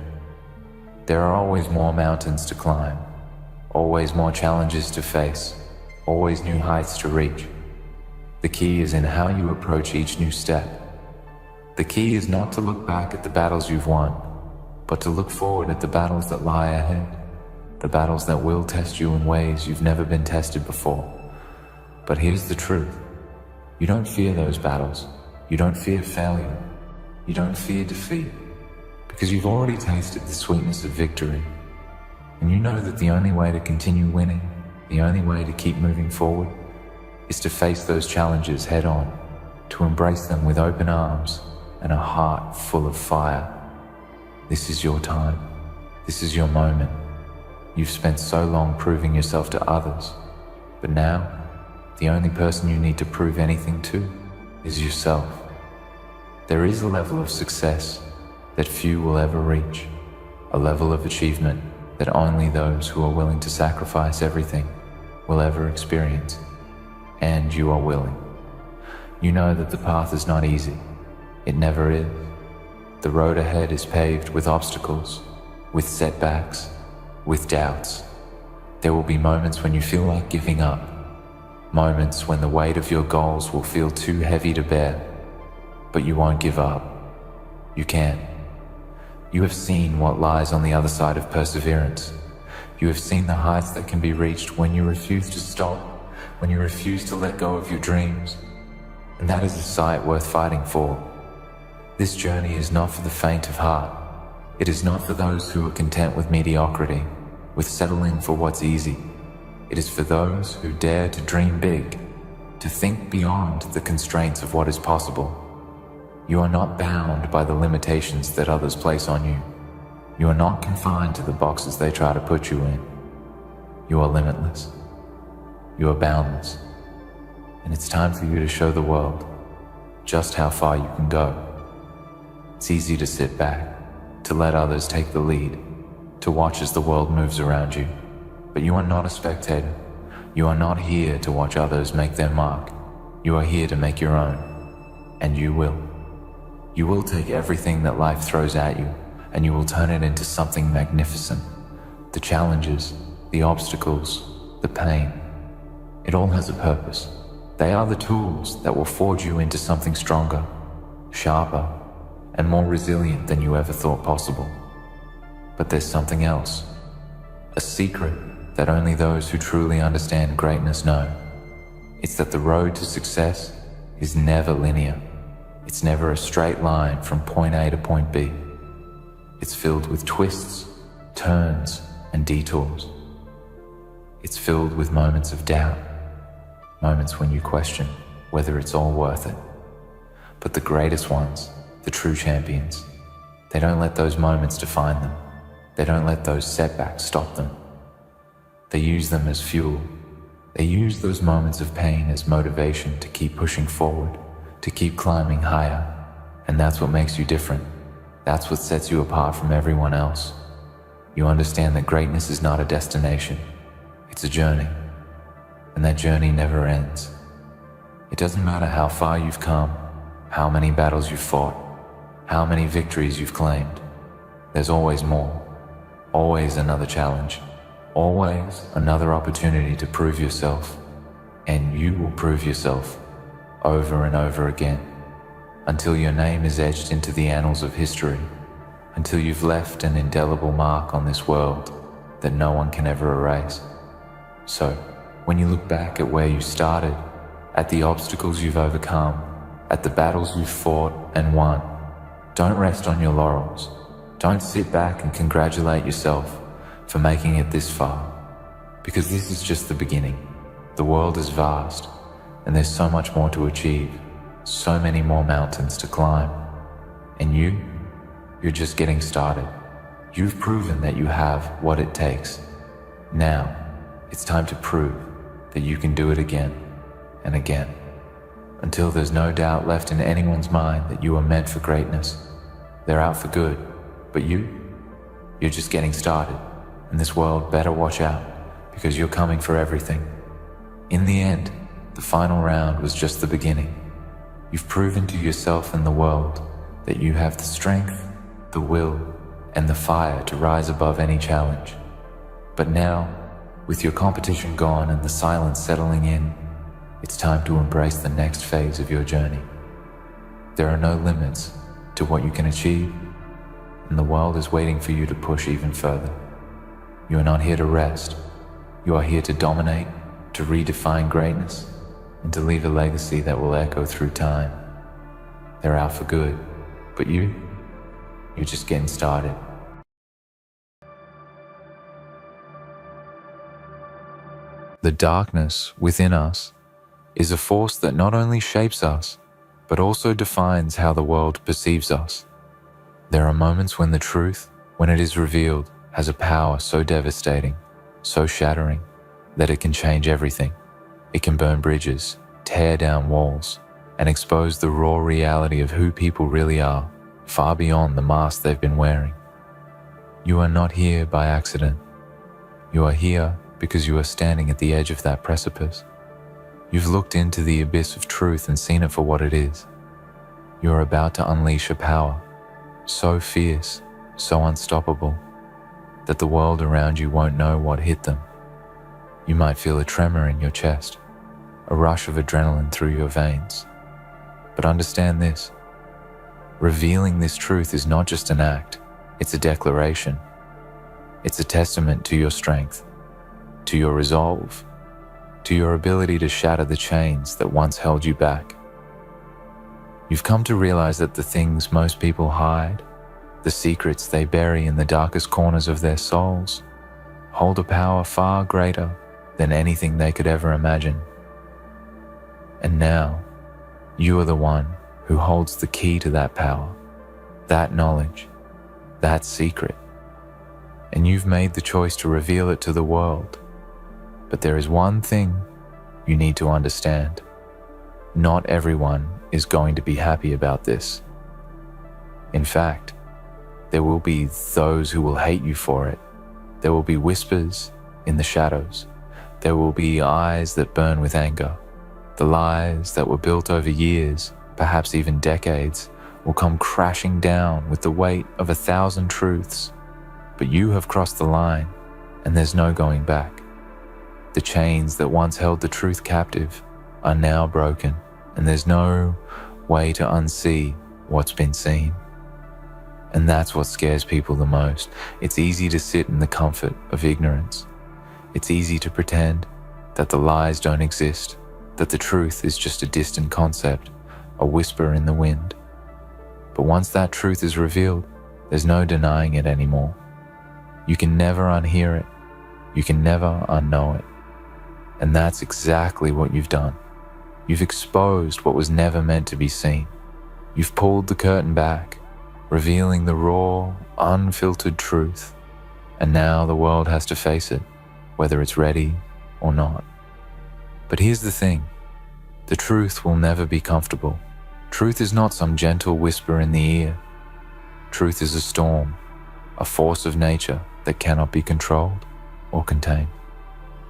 There are always more mountains to climb, always more challenges to face, always new heights to reach. The key is in how you approach each new step. The key is not to look back at the battles you've won, but to look forward at the battles that lie ahead, the battles that will test you in ways you've never been tested before. But here's the truth. You don't fear those battles. You don't fear failure. You don't fear defeat, because you've already tasted the sweetness of victory. And you know that the only way to continue winning, the only way to keep moving forward, is to face those challenges head on, to embrace them with open arms and a heart full of fire. This is your time. This is your moment. You've spent so long proving yourself to others, but now, the only person you need to prove anything to is yourself. There is a level of success that few will ever reach, a level of achievement that only those who are willing to sacrifice everything will ever experience. And you are willing. You know that the path is not easy. It never is. The road ahead is paved with obstacles, with setbacks, with doubts. There will be moments when you feel like giving up, moments when the weight of your goals will feel too heavy to bear, but you won't give up. You can't. You have seen what lies on the other side of perseverance. You have seen the heights that can be reached when you refuse to stop, when you refuse to let go of your dreams. And that is a sight worth fighting for. This journey is not for the faint of heart. It is not for those who are content with mediocrity, with settling for what's easy. It is for those who dare to dream big, to think beyond the constraints of what is possible. You are not bound by the limitations that others place on you. You are not confined to the boxes they try to put you in. You are limitless. You are boundless. And it's time for you to show the world just how far you can go. It's easy to sit back, to let others take the lead, to watch as the world moves around you. But you are not a spectator. You are not here to watch others make their mark. You are here to make your own. And you will. You will take everything that life throws at you, and you will turn it into something magnificent. The challenges, the obstacles, the pain, it all has a purpose. They are the tools that will forge you into something stronger, sharper, and more resilient than you ever thought possible. But there's something else, a secret that only those who truly understand greatness know. It's that the road to success is never linear. It's never a straight line from point A to point B. It's filled with twists, turns, and detours. It's filled with moments of doubt, moments when you question whether it's all worth it. But the greatest ones, the true champions, they don't let those moments define them. They don't let those setbacks stop them. They use them as fuel. They use those moments of pain as motivation to keep pushing forward, to keep climbing higher. And that's what makes you different. That's what sets you apart from everyone else. You understand that greatness is not a destination. It's a journey. And that journey never ends. It doesn't matter how far you've come, how many battles you've fought, how many victories you've claimed. There's always more. Always another challenge. Always another opportunity to prove yourself. And you will prove yourself over and over again until your name is etched into the annals of history, until you've left an indelible mark on this world that no one can ever erase. So, when you look back at where you started, at the obstacles you've overcome, at the battles you've fought and won, don't rest on your laurels. Don't sit back and congratulate yourself for making it this far, because this is just the beginning. The world is vast, and there's so much more to achieve, so many more mountains to climb. And you're just getting started. You've proven that you have what it takes. Now, it's time to prove that you can do it again and again, until there's no doubt left in anyone's mind that you are meant for greatness. They're out for good, but you're just getting started, and this world better watch out, because you're coming for everything. In the end, the final round was just the beginning. You've proven to yourself and the world that you have the strength, the will, and the fire to rise above any challenge. But now, with your competition gone and the silence settling in, it's time to embrace the next phase of your journey. There are no limits to what you can achieve, and the world is waiting for you to push even further. You are not here to rest. You are here to dominate, to redefine greatness, and to leave a legacy that will echo through time. They're out for good, but you're just getting started. The darkness within us is a force that not only shapes us, but also defines how the world perceives us. There are moments when the truth, when it is revealed, has a power so devastating, so shattering, that it can change everything. It can burn bridges, tear down walls, and expose the raw reality of who people really are, far beyond the mask they've been wearing. You are not here by accident. You are here because you are standing at the edge of that precipice. You've looked into the abyss of truth and seen it for what it is. You are about to unleash a power so fierce, so unstoppable, that the world around you won't know what hit them. You might feel a tremor in your chest, a rush of adrenaline through your veins. But understand this: revealing this truth is not just an act, it's a declaration. It's a testament to your strength, to your resolve, to your ability to shatter the chains that once held you back. You've come to realize that the things most people hide, the secrets they bury in the darkest corners of their souls, hold a power far greater than anything they could ever imagine. And now, you are the one who holds the key to that power, that knowledge, that secret. And you've made the choice to reveal it to the world. But there is one thing you need to understand. Not everyone is going to be happy about this. In fact, there will be those who will hate you for it. There will be whispers in the shadows. There will be eyes that burn with anger. The lies that were built over years, perhaps even decades, will come crashing down with the weight of 1,000 truths. But you have crossed the line, and there's no going back. The chains that once held the truth captive are now broken, and there's no way to unsee what's been seen. And that's what scares people the most. It's easy to sit in the comfort of ignorance. It's easy to pretend that the lies don't exist, that the truth is just a distant concept, a whisper in the wind. But once that truth is revealed, there's no denying it anymore. You can never unhear it. You can never unknow it. And that's exactly what you've done. You've exposed what was never meant to be seen. You've pulled the curtain back, revealing the raw, unfiltered truth. And now the world has to face it, whether it's ready or not. But here's the thing. The truth will never be comfortable. Truth is not some gentle whisper in the ear. Truth is a storm, a force of nature that cannot be controlled or contained.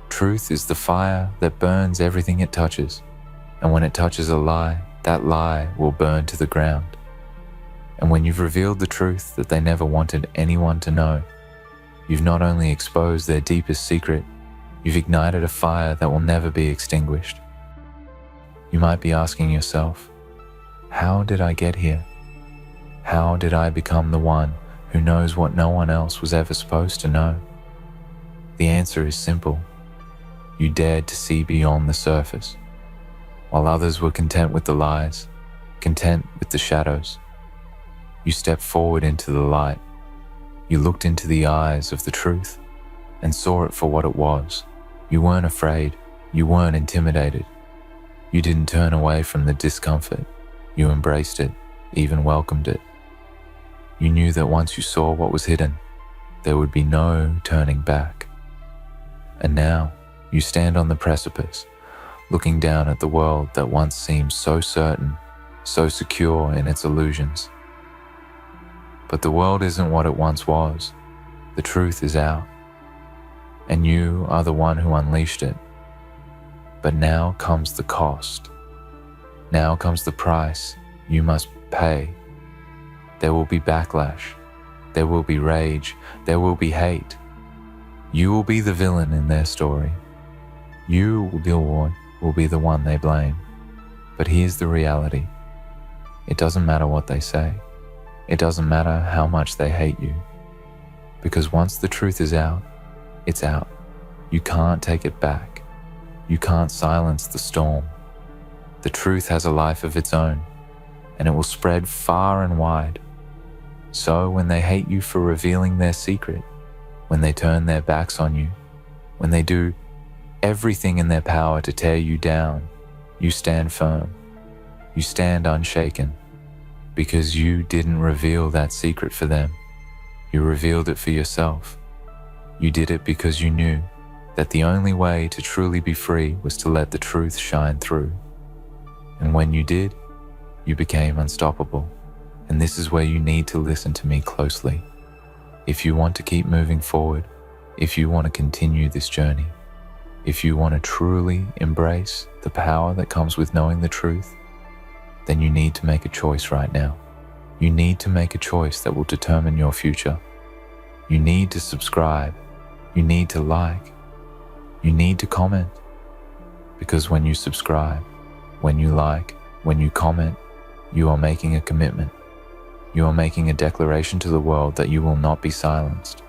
Truth is the fire that burns everything it touches, and when it touches a lie, that lie will burn to the ground. And when you've revealed the truth that they never wanted anyone to know, you've not only exposed their deepest secret, you've ignited a fire that will never be extinguished. You might be asking yourself, how did I get here? How did I become the one who knows what no one else was ever supposed to know? The answer is simple. You dared to see beyond the surface. While others were content with the lies, content with the shadows, you stepped forward into the light. You looked into the eyes of the truth and saw it for what it was. You weren't afraid. You weren't intimidated. You didn't turn away from the discomfort. You embraced it, even welcomed it. You knew that once you saw what was hidden, there would be no turning back. And now, you stand on the precipice, looking down at the world that once seemed so certain, so secure in its illusions. But the world isn't what it once was. The truth is out. And you are the one who unleashed it. But now comes the cost. Now comes the price you must pay. There will be backlash. There will be rage. There will be hate. You will be the villain in their story. You will be the one they blame. But here's the reality. It doesn't matter what they say. It doesn't matter how much they hate you. Because once the truth is out, it's out. You can't take it back. You can't silence the storm. The truth has a life of its own, and it will spread far and wide. So when they hate you for revealing their secret, when they turn their backs on you, when they do everything in their power to tear you down, you stand firm. You stand unshaken, because you didn't reveal that secret for them. You revealed it for yourself. You did it because you knew that the only way to truly be free was to let the truth shine through. And when you did, you became unstoppable. And this is where you need to listen to me closely. If you want to keep moving forward, if you want to continue this journey, if you want to truly embrace the power that comes with knowing the truth, then you need to make a choice right now. You need to make a choice that will determine your future. You need to subscribe. You need to like. You need to comment. Because when you subscribe, when you like, when you comment, you are making a commitment. You are making a declaration to the world that you will not be silenced.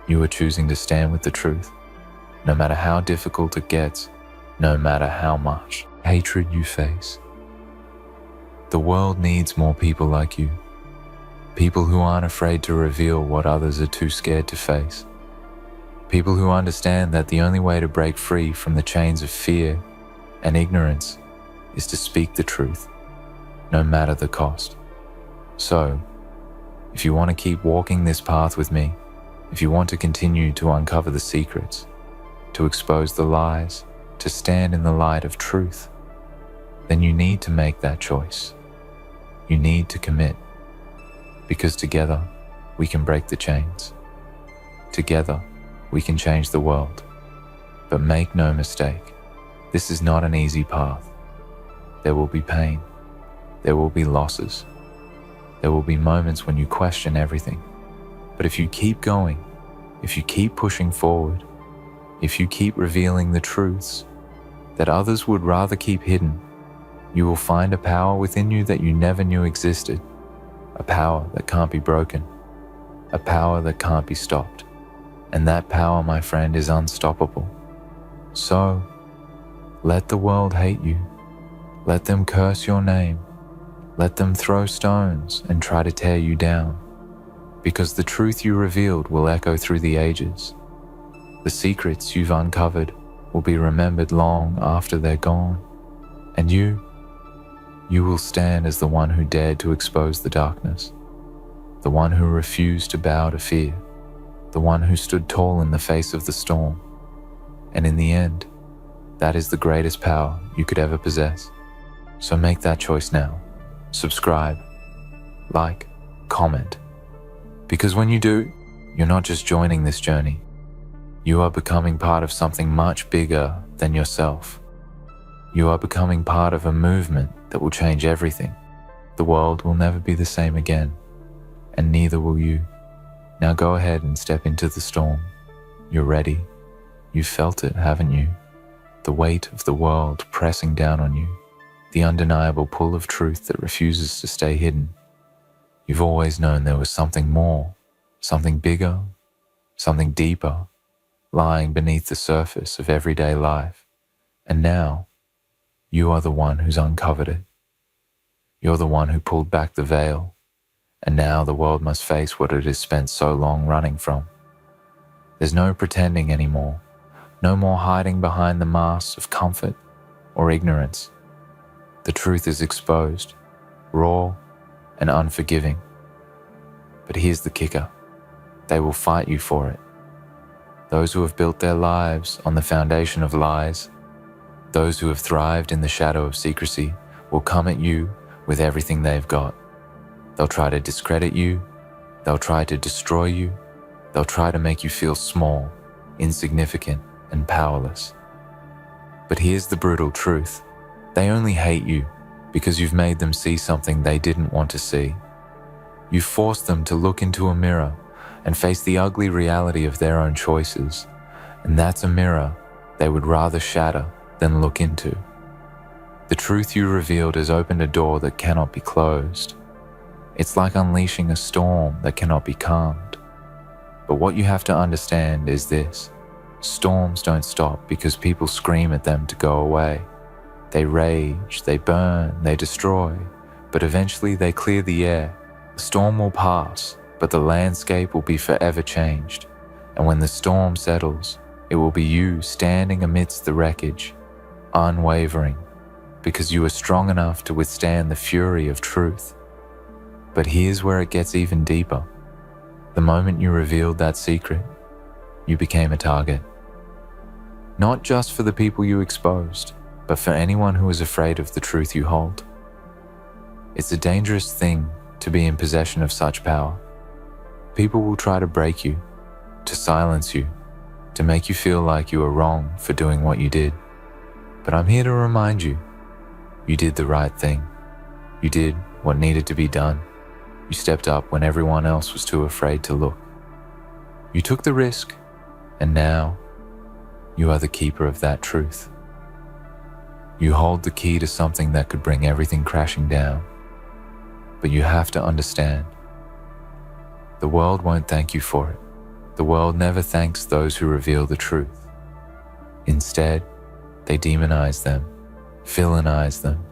You are choosing to stand with the truth, no matter how difficult it gets, no matter how much hatred you face. The world needs more people like you. People who aren't afraid to reveal what others are too scared to face. People who understand that the only way to break free from the chains of fear and ignorance is to speak the truth, no matter the cost. So, if you want to keep walking this path with me, if you want to continue to uncover the secrets, to expose the lies, to stand in the light of truth, then you need to make that choice. You need to commit, because together we can break the chains. Together we can change the world. But make no mistake, this is not an easy path. There will be pain. There will be losses. There will be moments when you question everything. But if you keep going, if you keep pushing forward, if you keep revealing the truths that others would rather keep hidden, you will find a power within you that you never knew existed, a power that can't be broken, a power that can't be stopped. And that power, my friend, is unstoppable. So, let the world hate you. Let them curse your name. Let them throw stones and try to tear you down. Because the truth you revealed will echo through the ages. The secrets you've uncovered will be remembered long after they're gone. And you will stand as the one who dared to expose the darkness, the one who refused to bow to fear, the one who stood tall in the face of the storm. And in the end, that is the greatest power you could ever possess. So make that choice now. Subscribe, like, comment. Because when you do, you're not just joining this journey. You are becoming part of something much bigger than yourself. You are becoming part of a movement that will change everything. The world will never be the same again, and neither will you. Now go ahead and step into the storm. You're ready. You've felt it, haven't you? The weight of the world pressing down on you. The undeniable pull of truth that refuses to stay hidden. You've always known there was something more, something bigger, something deeper, lying beneath the surface of everyday life. And now, you are the one who's uncovered it. You're the one who pulled back the veil, and now the world must face what it has spent so long running from. There's no pretending anymore, no more hiding behind the masks of comfort or ignorance. The truth is exposed, raw and unforgiving. But here's the kicker. They will fight you for it. Those who have built their lives on the foundation of lies, those who have thrived in the shadow of secrecy, will come at you with everything they've got. They'll try to discredit you. They'll try to destroy you. They'll try to make you feel small, insignificant, and powerless. But here's the brutal truth. They only hate you because you've made them see something they didn't want to see. You forced them to look into a mirror and face the ugly reality of their own choices. And that's a mirror they would rather shatter than look into. The truth you revealed has opened a door that cannot be closed. It's like unleashing a storm that cannot be calmed. But what you have to understand is this. Storms don't stop because people scream at them to go away. They rage, they burn, they destroy, but eventually they clear the air. The storm will pass, but the landscape will be forever changed. And when the storm settles, it will be you standing amidst the wreckage, unwavering, because you are strong enough to withstand the fury of truth. But here's where it gets even deeper. The moment you revealed that secret, you became a target. Not just for the people you exposed, but for anyone who is afraid of the truth you hold. It's a dangerous thing to be in possession of such power. People will try to break you, to silence you, to make you feel like you are wrong for doing what you did. But I'm here to remind you, you did the right thing. You did what needed to be done. You stepped up when everyone else was too afraid to look. You took the risk, and now you are the keeper of that truth. You hold the key to something that could bring everything crashing down. But you have to understand, the world won't thank you for it. The world never thanks those who reveal the truth. Instead, they demonize them, villainize them,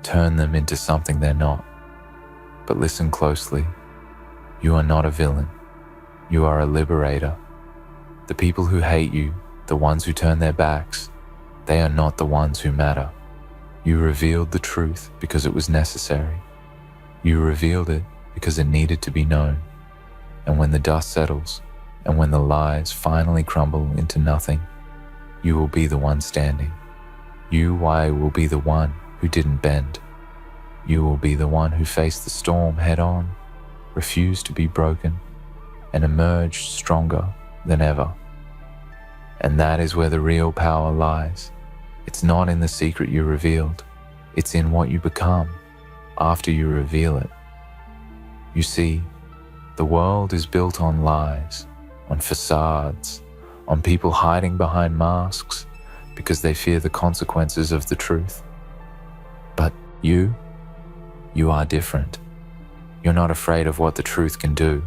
turn them into something they're not. But listen closely. You are not a villain. You are a liberator. The people who hate you, the ones who turn their backs, they are not the ones who matter. You revealed the truth because it was necessary. You revealed it because it needed to be known. And when the dust settles, and when the lies finally crumble into nothing, you will be the one standing. You will be the one who didn't bend. You will be the one who faced the storm head on, refused to be broken, and emerged stronger than ever. And that is where the real power lies. It's not in the secret you revealed. It's in what you become after you reveal it. You see, the world is built on lies, on facades, on people hiding behind masks because they fear the consequences of the truth. But you are different. You're not afraid of what the truth can do.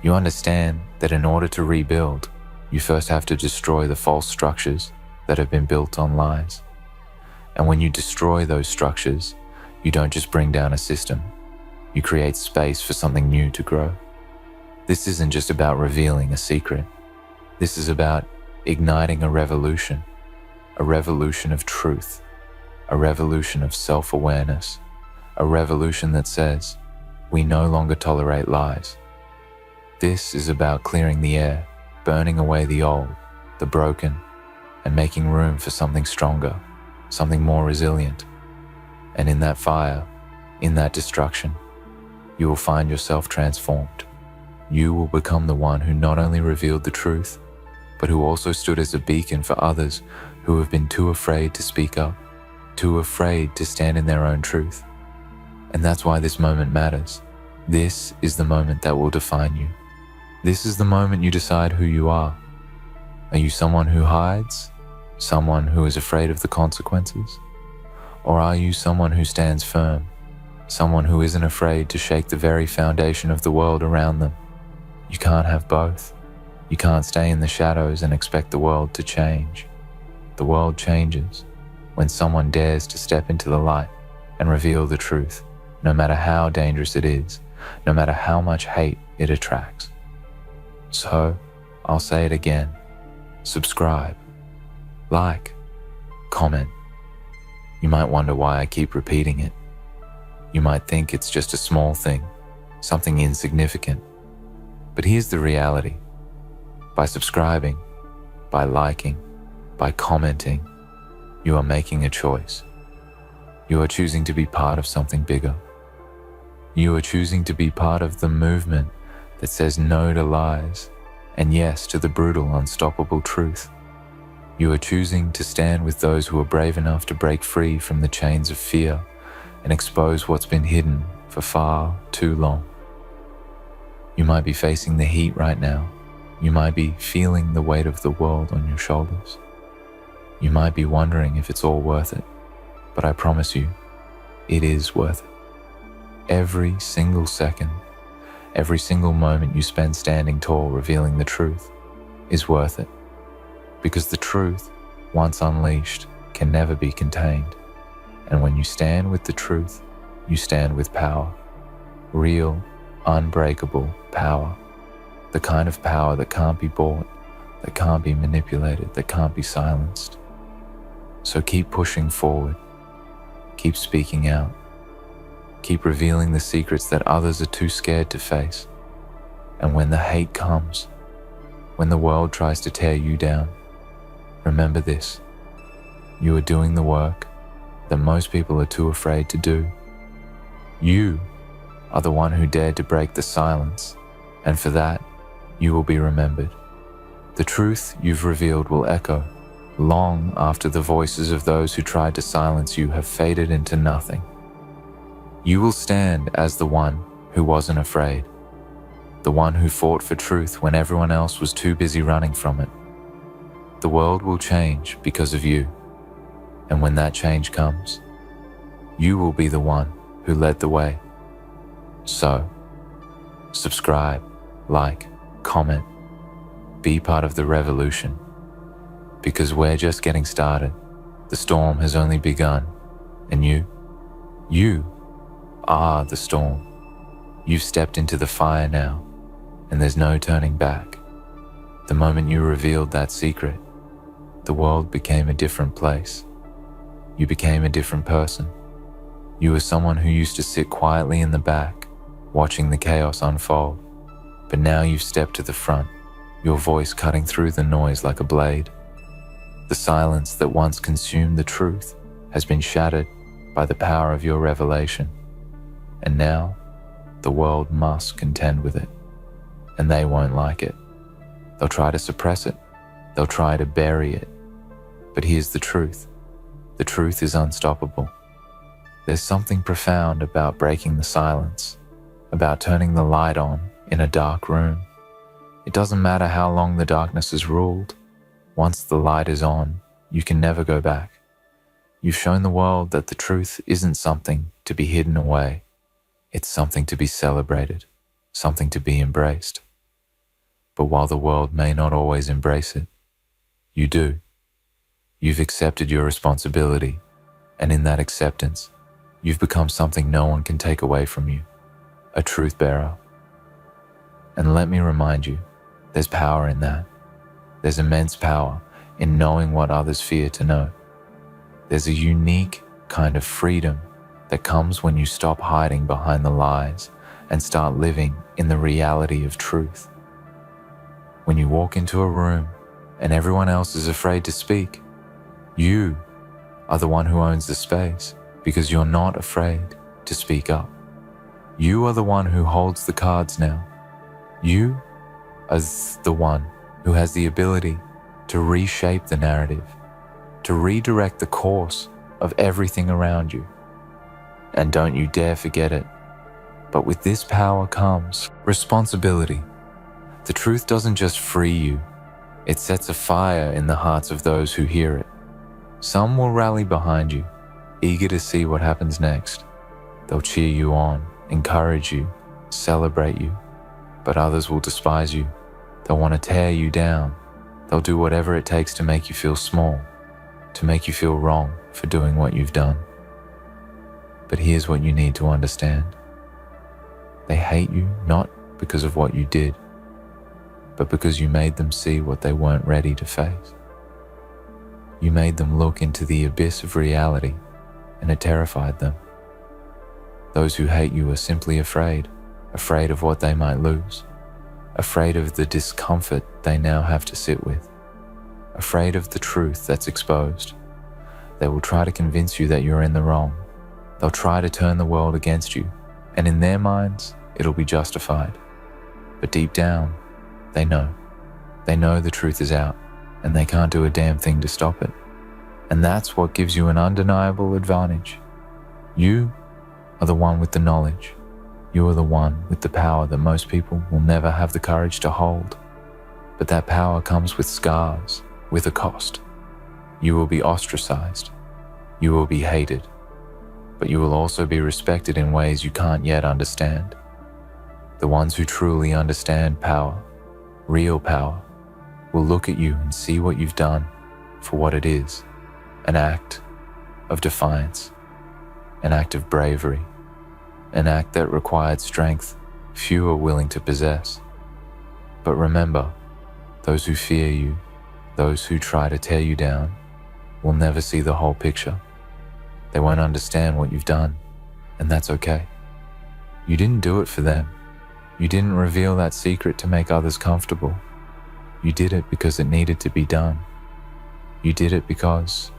You understand that in order to rebuild, you first have to destroy the false structures that have been built on lies. And when you destroy those structures, you don't just bring down a system, you create space for something new to grow. This isn't just about revealing a secret. This is about igniting a revolution of truth, a revolution of self-awareness, a revolution that says, we no longer tolerate lies. This is about clearing the air, burning away the old, the broken, and making room for something stronger, something more resilient. And in that fire, in that destruction, you will find yourself transformed. You will become the one who not only revealed the truth, but who also stood as a beacon for others who have been too afraid to speak up, too afraid to stand in their own truth. And that's why this moment matters. This is the moment that will define you. This is the moment you decide who you are. Are you someone who hides? Someone who is afraid of the consequences? Or are you someone who stands firm? Someone who isn't afraid to shake the very foundation of the world around them? You can't have both. You can't stay in the shadows and expect the world to change. The world changes when someone dares to step into the light and reveal the truth, no matter how dangerous it is, no matter how much hate it attracts. So, I'll say it again. Subscribe, like, comment. You might wonder why I keep repeating it. You might think it's just a small thing, something insignificant. But here's the reality. By subscribing, by liking, by commenting, you are making a choice. You are choosing to be part of something bigger. You are choosing to be part of the movement that says no to lies and yes to the brutal, unstoppable truth. You are choosing to stand with those who are brave enough to break free from the chains of fear and expose what's been hidden for far too long. You might be facing the heat right now. You might be feeling the weight of the world on your shoulders. You might be wondering if it's all worth it, but I promise you, it is worth it. Every single second, every single moment you spend standing tall revealing the truth is worth it. Because the truth, once unleashed, can never be contained. And when you stand with the truth, you stand with power. Real, unbreakable power. The kind of power that can't be bought, that can't be manipulated, that can't be silenced. So keep pushing forward. Keep speaking out. Keep revealing the secrets that others are too scared to face. And when the hate comes, when the world tries to tear you down, remember this. You are doing the work that most people are too afraid to do. You are the one who dared to break the silence, and for that, you will be remembered. The truth you've revealed will echo long after the voices of those who tried to silence you have faded into nothing. You will stand as the one who wasn't afraid, the one who fought for truth when everyone else was too busy running from it. The world will change because of you, and when that change comes, you will be the one who led the way. So, subscribe, like, comment, be part of the revolution, because we're just getting started. The storm has only begun, and you are the storm. You've stepped into the fire now, and there's no turning back. The moment you revealed that secret, the world became a different place. You became a different person. You were someone who used to sit quietly in the back, watching the chaos unfold. But now you've stepped to the front, your voice cutting through the noise like a blade. The silence that once consumed the truth has been shattered by the power of your revelation. And now, the world must contend with it. And they won't like it. They'll try to suppress it. They'll try to bury it. But here's the truth. The truth is unstoppable. There's something profound about breaking the silence, about turning the light on in a dark room. It doesn't matter how long the darkness has ruled. Once the light is on, you can never go back. You've shown the world that the truth isn't something to be hidden away. It's something to be celebrated, something to be embraced. But while the world may not always embrace it, you do. You've accepted your responsibility, and in that acceptance, you've become something no one can take away from you, a truth bearer. And let me remind you, there's power in that. There's immense power in knowing what others fear to know. There's a unique kind of freedom that comes when you stop hiding behind the lies and start living in the reality of truth. When you walk into a room and everyone else is afraid to speak, you are the one who owns the space because you're not afraid to speak up. You are the one who holds the cards now. You are the one who has the ability to reshape the narrative, to redirect the course of everything around you. And don't you dare forget it. But with this power comes responsibility. The truth doesn't just free you, it sets a fire in the hearts of those who hear it. Some will rally behind you, eager to see what happens next. They'll cheer you on, encourage you, celebrate you. But others will despise you. They'll want to tear you down. They'll do whatever it takes to make you feel small, to make you feel wrong for doing what you've done. But here's what you need to understand. They hate you not because of what you did, but because you made them see what they weren't ready to face. You made them look into the abyss of reality, and it terrified them. Those who hate you are simply afraid of what they might lose, afraid of the discomfort they now have to sit with, afraid of the truth that's exposed. They will try to convince you that you're in the wrong. They'll try to turn the world against you, and in their minds, it'll be justified. But deep down, they know. They know the truth is out, and they can't do a damn thing to stop it. And that's what gives you an undeniable advantage. You are the one with the knowledge. You are the one with the power that most people will never have the courage to hold. But that power comes with scars, with a cost. You will be ostracized. You will be hated. But you will also be respected in ways you can't yet understand. The ones who truly understand power, real power, will look at you and see what you've done for what it is, an act of defiance, an act of bravery, an act that required strength few are willing to possess. But remember, those who fear you, those who try to tear you down, will never see the whole picture. They won't understand what you've done, and that's okay. You didn't do it for them. You didn't reveal that secret to make others comfortable. You did it because it needed to be done. You did it because,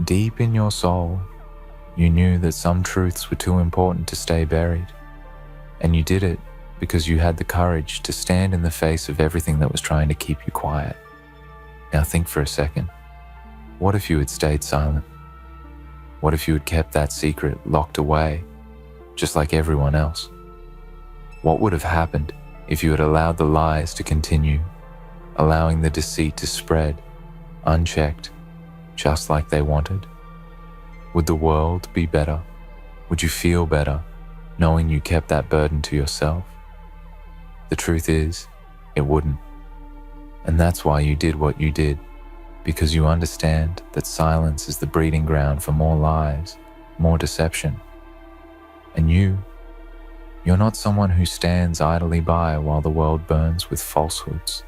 deep in your soul, you knew that some truths were too important to stay buried. And you did it because you had the courage to stand in the face of everything that was trying to keep you quiet. Now think for a second. What if you had stayed silent? What if you had kept that secret locked away, just like everyone else? What would have happened if you had allowed the lies to continue, allowing the deceit to spread, unchecked, just like they wanted? Would the world be better? Would you feel better knowing you kept that burden to yourself? The truth is, it wouldn't. And that's why you did what you did, because you understand that silence is the breeding ground for more lies, more deception. And you're not someone who stands idly by while the world burns with falsehoods.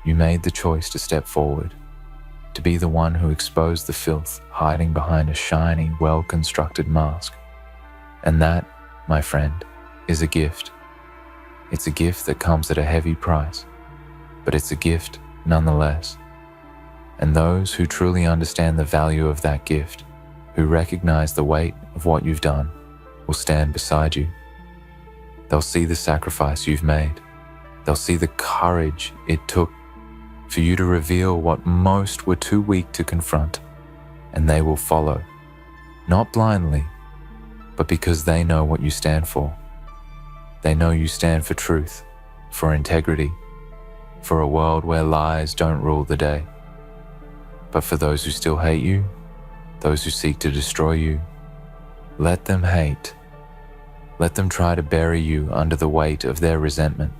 You made the choice to step forward, to be the one who exposed the filth hiding behind a shiny, well-constructed mask. And that, my friend, is a gift. It's a gift that comes at a heavy price, but it's a gift nonetheless. And those who truly understand the value of that gift, who recognize the weight of what you've done, will stand beside you. They'll see the sacrifice you've made. They'll see the courage it took for you to reveal what most were too weak to confront, and they will follow, not blindly, but because they know what you stand for. They know you stand for truth, for integrity, for a world where lies don't rule the day. But for those who still hate you, those who seek to destroy you, let them hate. Let them try to bury you under the weight of their resentment.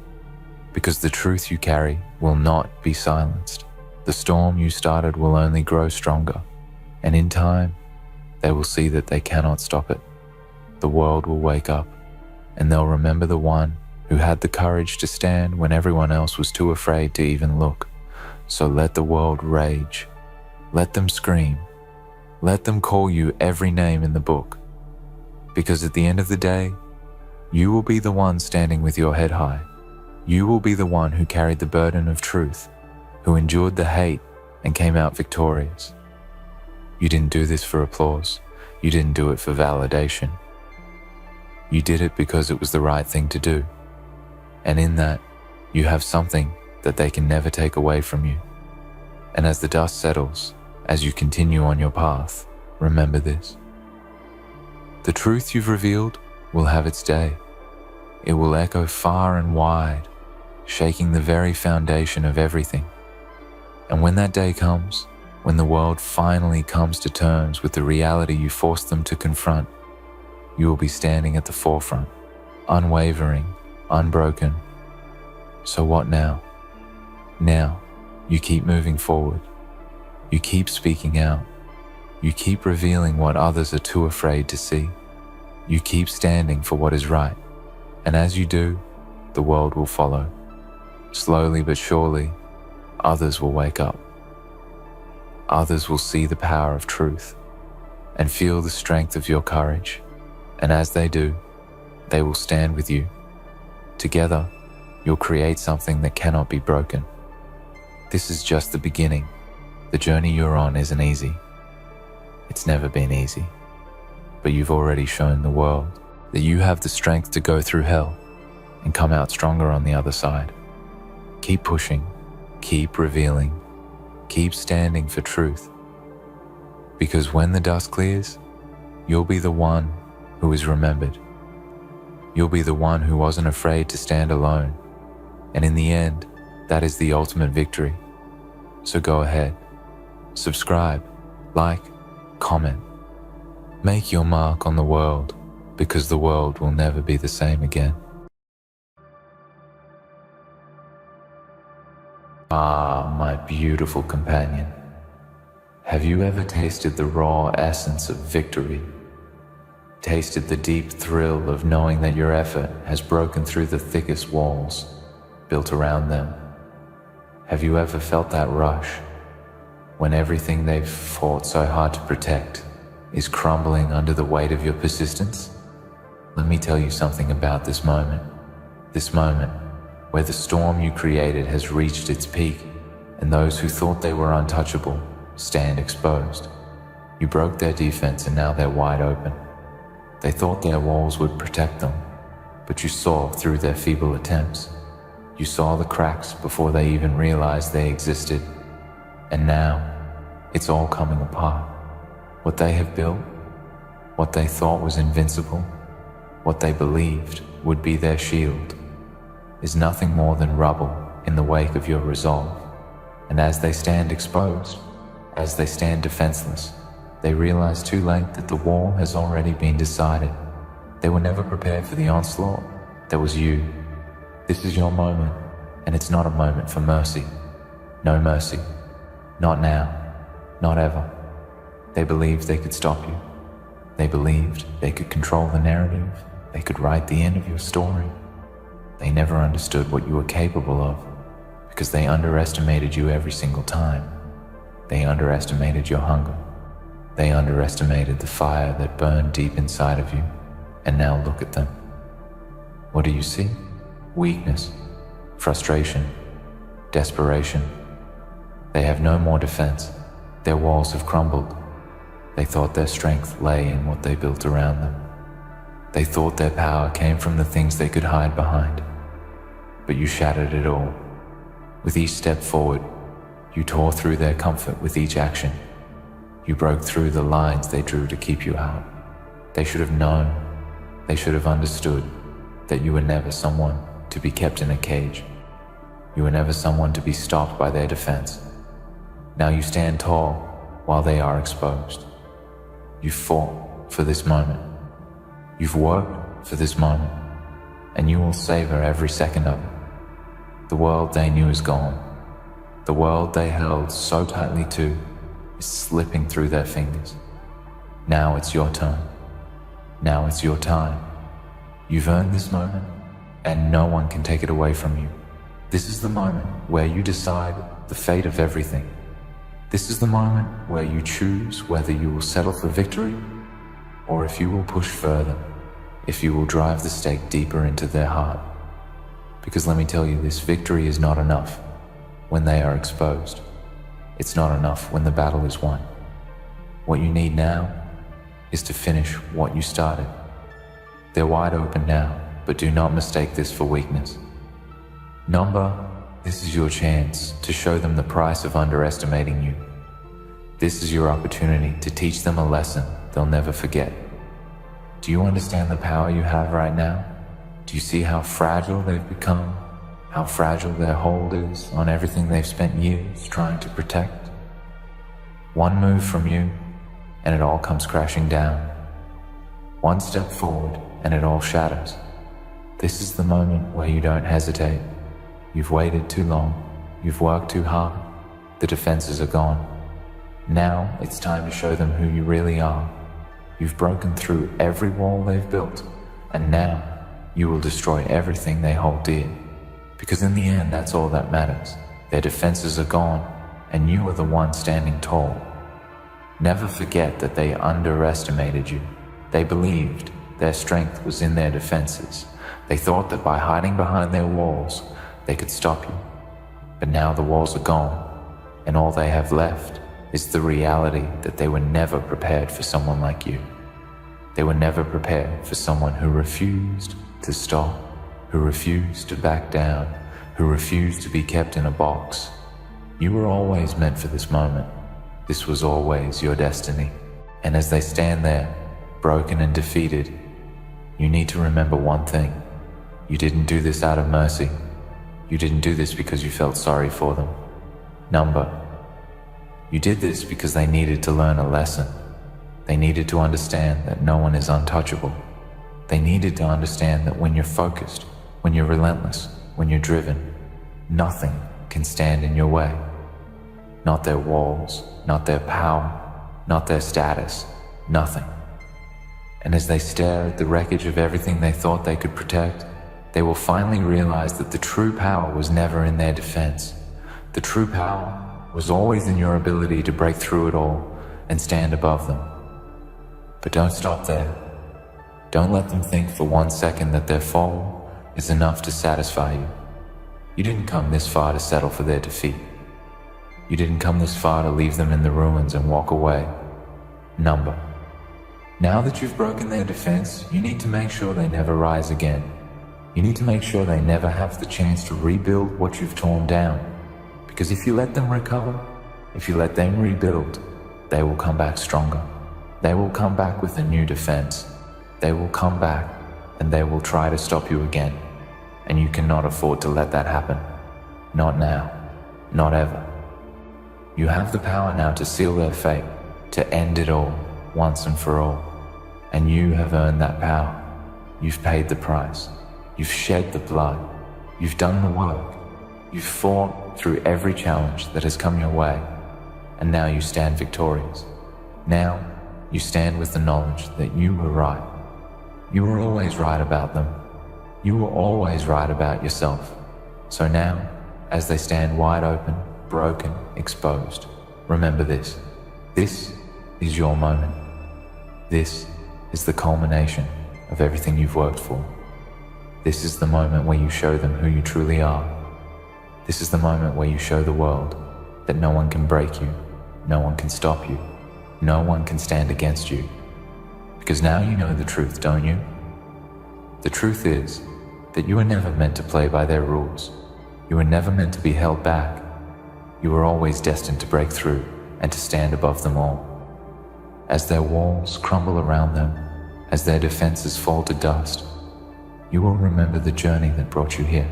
because the truth you carry will not be silenced. The storm you started will only grow stronger, and in time, they will see that they cannot stop it. The world will wake up, and they'll remember the one who had the courage to stand when everyone else was too afraid to even look. So let the world rage. Let them scream. Let them call you every name in the book. Because at the end of the day, you will be the one standing with your head high. You will be the one who carried the burden of truth, who endured the hate and came out victorious. You didn't do this for applause. You didn't do it for validation. You did it because it was the right thing to do. And in that, you have something that they can never take away from you. And as the dust settles, as you continue on your path, remember this. The truth you've revealed will have its day. It will echo far and wide, shaking the very foundation of everything. And when that day comes, when the world finally comes to terms with the reality you forced them to confront, you will be standing at the forefront, unwavering, unbroken. So what now? Now, you keep moving forward. You keep speaking out. You keep revealing what others are too afraid to see. You keep standing for what is right. And as you do, the world will follow. Slowly but surely, others will wake up. Others will see the power of truth and feel the strength of your courage. And as they do, they will stand with you. Together, you'll create something that cannot be broken. This is just the beginning. The journey you're on isn't easy. It's never been easy. But you've already shown the world that you have the strength to go through hell and come out stronger on the other side. Keep pushing, keep revealing, keep standing for truth. Because when the dust clears, you'll be the one who is remembered. You'll be the one who wasn't afraid to stand alone. And in the end, that is the ultimate victory. So go ahead, subscribe, like, comment. Make your mark on the world, because the world will never be the same again. Ah, my beautiful companion. Have you ever tasted the raw essence of victory? Tasted the deep thrill of knowing that your effort has broken through the thickest walls built around them? Have you ever felt that rush when everything they've fought so hard to protect is crumbling under the weight of your persistence? Let me tell you something about this moment where the storm you created has reached its peak and those who thought they were untouchable stand exposed. You broke their defense and now they're wide open. They thought their walls would protect them, but you saw through their feeble attempts. You saw the cracks before they even realized they existed. And now, it's all coming apart. What they have built, what they thought was invincible, what they believed would be their shield, is nothing more than rubble in the wake of your resolve. And as they stand exposed, as they stand defenseless, they realize too late that the war has already been decided. They were never prepared for the onslaught. There was you. This is your moment, and it's not a moment for mercy. No mercy. Not now. Not ever. They believed they could stop you. They believed they could control the narrative. They could write the end of your story. They never understood what you were capable of, because they underestimated you every single time. They underestimated your hunger. They underestimated the fire that burned deep inside of you. And now look at them. What do you see? Weakness, frustration, desperation. They have no more defense. Their walls have crumbled. They thought their strength lay in what they built around them. They thought their power came from the things they could hide behind. But you shattered it all. With each step forward, you tore through their comfort with each action. You broke through the lines they drew to keep you out. They should have known, they should have understood that you were never someone to be kept in a cage. You were never someone to be stopped by their defense. Now you stand tall while they are exposed. You fought for this moment. You've worked for this moment, and you will savor every second of it. The world they knew is gone. The world they held so tightly to is slipping through their fingers. Now it's your turn. Now it's your time. You've earned this moment, and no one can take it away from you. This is the moment where you decide the fate of everything. This is the moment where you choose whether you will settle for victory or if you will push further, if you will drive the stake deeper into their heart. Because let me tell you this, victory is not enough when they are exposed. It's not enough when the battle is won. What you need now is to finish what you started. They're wide open now, but do not mistake this for weakness. Number, this is your chance to show them the price of underestimating you. This is your opportunity to teach them a lesson they'll never forget. Do you understand the power you have right now? Do you see how fragile they've become? How fragile their hold is on everything they've spent years trying to protect? One move from you, and it all comes crashing down. One step forward, and it all shatters. This is the moment where you don't hesitate. You've waited too long. You've worked too hard. The defenses are gone. Now it's time to show them who you really are. You've broken through every wall they've built, and now you will destroy everything they hold dear. Because in the end, that's all that matters. Their defenses are gone, and you are the one standing tall. Never forget that they underestimated you. They believed their strength was in their defenses. They thought that by hiding behind their walls, they could stop you. But now the walls are gone, and all they have left is the reality that they were never prepared for someone like you. They were never prepared for someone who refused to stop, who refused to back down, who refused to be kept in a box. You were always meant for this moment. This was always your destiny. And as they stand there, broken and defeated, you need to remember one thing. You didn't do this out of mercy. You didn't do this because you felt sorry for them. Number, you did this because they needed to learn a lesson. They needed to understand that no one is untouchable. They needed to understand that when you're focused, when you're relentless, when you're driven, nothing can stand in your way. Not their walls, not their power, not their status, nothing. And as they stare at the wreckage of everything they thought they could protect, they will finally realize that the true power was never in their defense. The true power was always in your ability to break through it all and stand above them. But don't stop there. Don't let them think for 1 second that their fall is enough to satisfy you. You didn't come this far to settle for their defeat. You didn't come this far to leave them in the ruins and walk away. Number. Now that you've broken their defense, you need to make sure they never rise again. You need to make sure they never have the chance to rebuild what you've torn down. Because if you let them recover, if you let them rebuild, they will come back stronger. They will come back with a new defense. They will come back and they will try to stop you again. And you cannot afford to let that happen. Not now. Not ever. You have the power now to seal their fate, to end it all, once and for all. And you have earned that power. You've paid the price. You've shed the blood. You've done the work. You've fought through every challenge that has come your way. And now you stand victorious. Now you stand with the knowledge that you were right. You were always right about them. You were always right about yourself. So now, as they stand wide open, broken, exposed, remember this. This is your moment. This is the culmination of everything you've worked for. This is the moment where you show them who you truly are. This is the moment where you show the world that no one can break you, no one can stop you, no one can stand against you. Because now you know the truth, don't you? The truth is that you were never meant to play by their rules. You were never meant to be held back. You were always destined to break through and to stand above them all. As their walls crumble around them, as their defenses fall to dust, you will remember the journey that brought you here.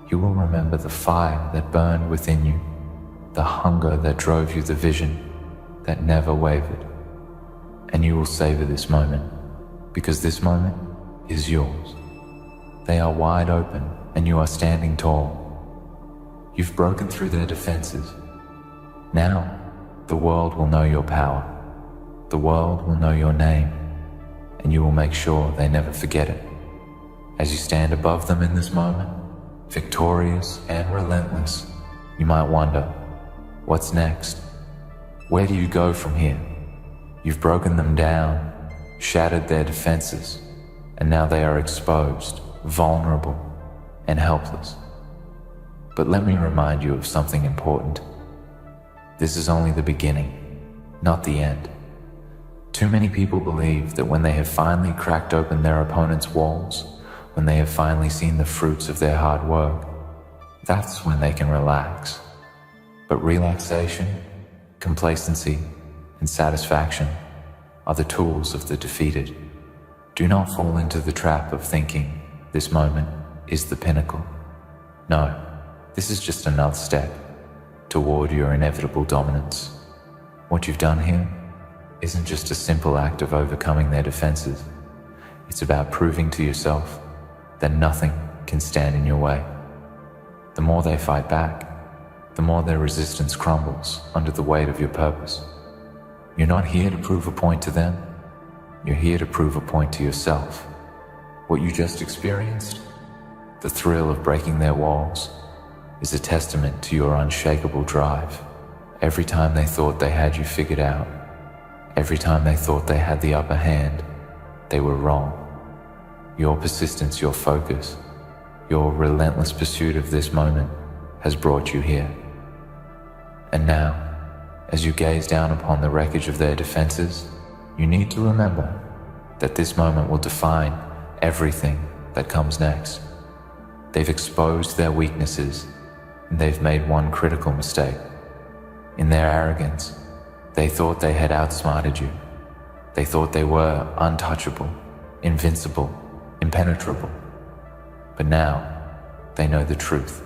You will remember the fire that burned within you, the hunger that drove you, the vision that never wavered. And you will savor this moment, because this moment is yours. They are wide open, and you are standing tall. You've broken through their defenses. Now, the world will know your power. The world will know your name, and you will make sure they never forget it. As you stand above them in this moment, victorious and relentless, you might wonder, what's next? Where do you go from here? You've broken them down, shattered their defenses, and now they are exposed, vulnerable, and helpless. But let me remind you of something important. This is only the beginning, not the end. Too many people believe that when they have finally cracked open their opponent's walls, when they have finally seen the fruits of their hard work, that's when they can relax. But relaxation, complacency, and satisfaction are the tools of the defeated. Do not fall into the trap of thinking this moment is the pinnacle. No, this is just another step toward your inevitable dominance. What you've done here isn't just a simple act of overcoming their defenses. It's about proving to yourself that nothing can stand in your way. The more they fight back, the more their resistance crumbles under the weight of your purpose. You're not here to prove a point to them. You're here to prove a point to yourself. What you just experienced, the thrill of breaking their walls, is a testament to your unshakable drive. Every time they thought they had you figured out, every time they thought they had the upper hand, they were wrong. Your persistence, your focus, your relentless pursuit of this moment has brought you here. And now, as you gaze down upon the wreckage of their defenses, you need to remember that this moment will define everything that comes next. They've exposed their weaknesses, and they've made one critical mistake. In their arrogance, they thought they had outsmarted you. They thought they were untouchable, invincible, impenetrable. But now, they know the truth.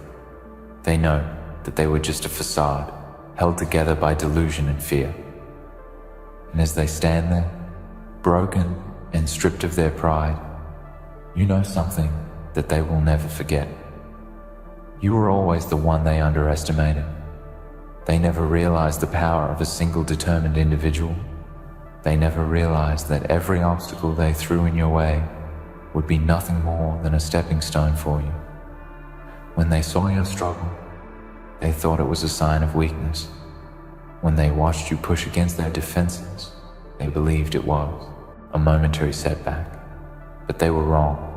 They know that they were just a facade, held together by delusion and fear. And as they stand there, broken and stripped of their pride, you know something that they will never forget. You were always the one they underestimated. They never realized the power of a single determined individual. They never realized that every obstacle they threw in your way would be nothing more than a stepping stone for you. When they saw your struggle, they thought it was a sign of weakness. When they watched you push against their defenses, they believed it was a momentary setback. But they were wrong.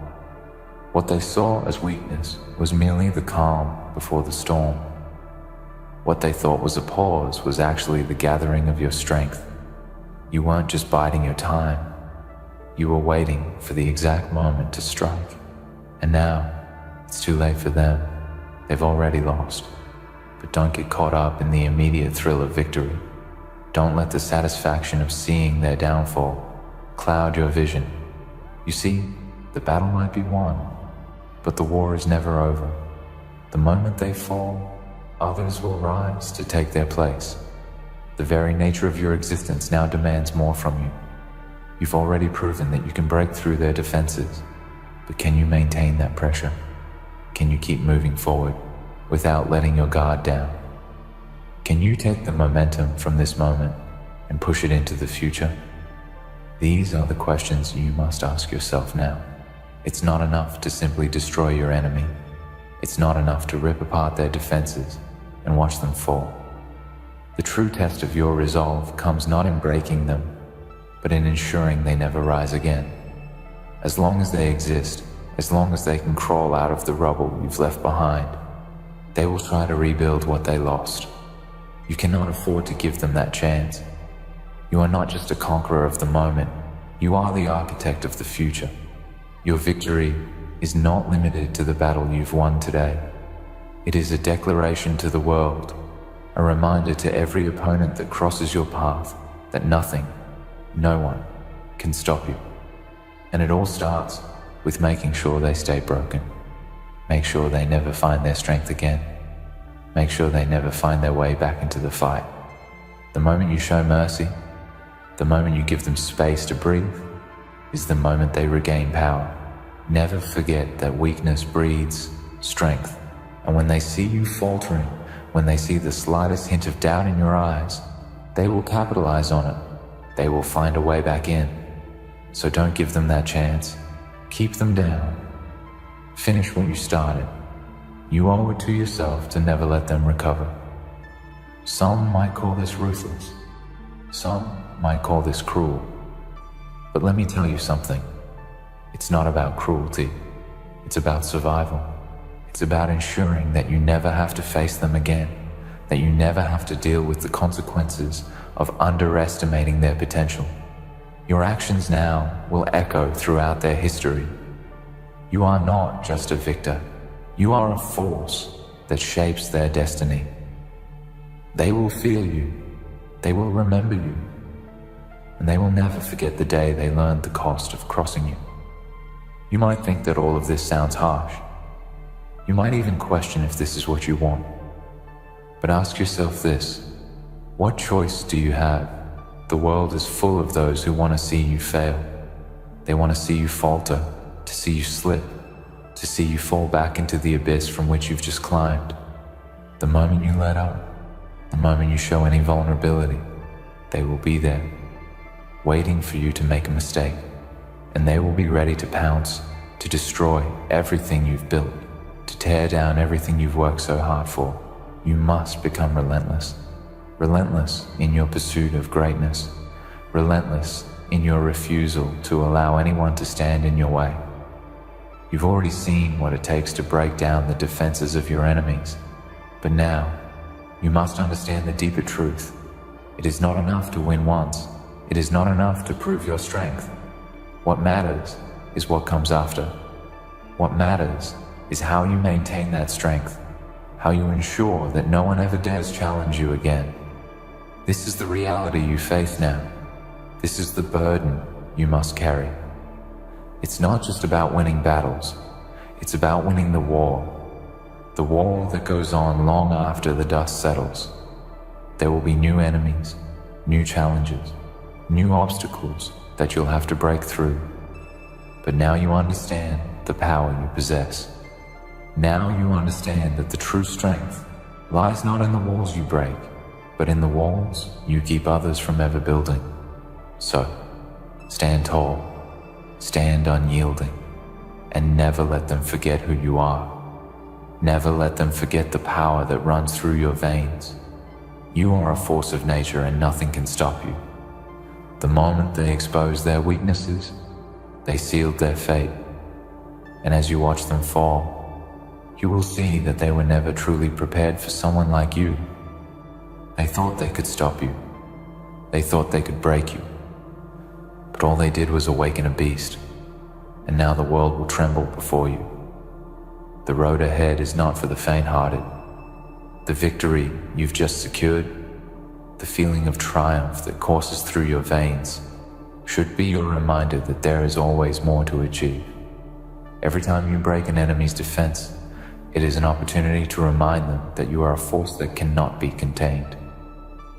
What they saw as weakness was merely the calm before the storm. What they thought was a pause was actually the gathering of your strength. You weren't just biding your time. You were waiting for the exact moment to strike. And now, it's too late for them. They've already lost. But don't get caught up in the immediate thrill of victory. Don't let the satisfaction of seeing their downfall cloud your vision. You see, the battle might be won, but the war is never over. The moment they fall, others will rise to take their place. The very nature of your existence now demands more from you. You've already proven that you can break through their defenses, but can you maintain that pressure? Can you keep moving forward without letting your guard down? Can you take the momentum from this moment and push it into the future? These are the questions you must ask yourself now. It's not enough to simply destroy your enemy. It's not enough to rip apart their defenses and watch them fall. The true test of your resolve comes not in breaking them, but in ensuring they never rise again. As long as they exist, as long as they can crawl out of the rubble you've left behind, they will try to rebuild what they lost. You cannot afford to give them that chance. You are not just a conqueror of the moment, you are the architect of the future. Your victory is not limited to the battle you've won today. It is a declaration to the world, a reminder to every opponent that crosses your path that nothing, no one, can stop you. And it all starts with making sure they stay broken. Make sure they never find their strength again. Make sure they never find their way back into the fight. The moment you show mercy, the moment you give them space to breathe, is the moment they regain power. Never forget that weakness breeds strength, And when they see you faltering, when they see the slightest hint of doubt in your eyes, they will capitalize on it. They will find a way back in. So don't give them that chance. Keep them down. Finish what you started. You owe it to yourself to never let them recover. Some might call this ruthless. Some might call this cruel. But let me tell you something. It's not about cruelty. It's about survival. It's about ensuring that you never have to face them again, that you never have to deal with the consequences of underestimating their potential. Your actions now will echo throughout their history. You are not just a victor. You are a force that shapes their destiny. They will feel you. They will remember you. And they will never forget the day they learned the cost of crossing you. You might think that all of this sounds harsh. You might even question if this is what you want. But ask yourself this: what choice do you have? The world is full of those who want to see you fail. They want to see you falter, to see you slip, to see you fall back into the abyss from which you've just climbed. The moment you let up, the moment you show any vulnerability, they will be there, waiting for you to make a mistake. And they will be ready to pounce, to destroy everything you've built, to tear down everything you've worked so hard for. You must become relentless. Relentless in your pursuit of greatness. Relentless in your refusal to allow anyone to stand in your way. You've already seen what it takes to break down the defenses of your enemies. But now, you must understand the deeper truth. It is not enough to win once. It is not enough to prove your strength. What matters is what comes after. What matters is how you maintain that strength, how you ensure that no one ever dares challenge you again. This is the reality you face now. This is the burden you must carry. It's not just about winning battles. It's about winning the war that goes on long after the dust settles. There will be new enemies, new challenges, new obstacles that you'll have to break through. But now you understand the power you possess. Now you understand that the true strength lies not in the walls you break, but in the walls you keep others from ever building. So, stand tall, stand unyielding, and never let them forget who you are. Never let them forget the power that runs through your veins. You are a force of nature and nothing can stop you. The moment they exposed their weaknesses, they sealed their fate. And as you watch them fall, you will see that they were never truly prepared for someone like you. They thought they could stop you. They thought they could break you. But all they did was awaken a beast, and now the world will tremble before you. The road ahead is not for the faint-hearted. The victory you've just secured, the feeling of triumph that courses through your veins, should be your reminder that there is always more to achieve. Every time you break an enemy's defense, it is an opportunity to remind them that you are a force that cannot be contained.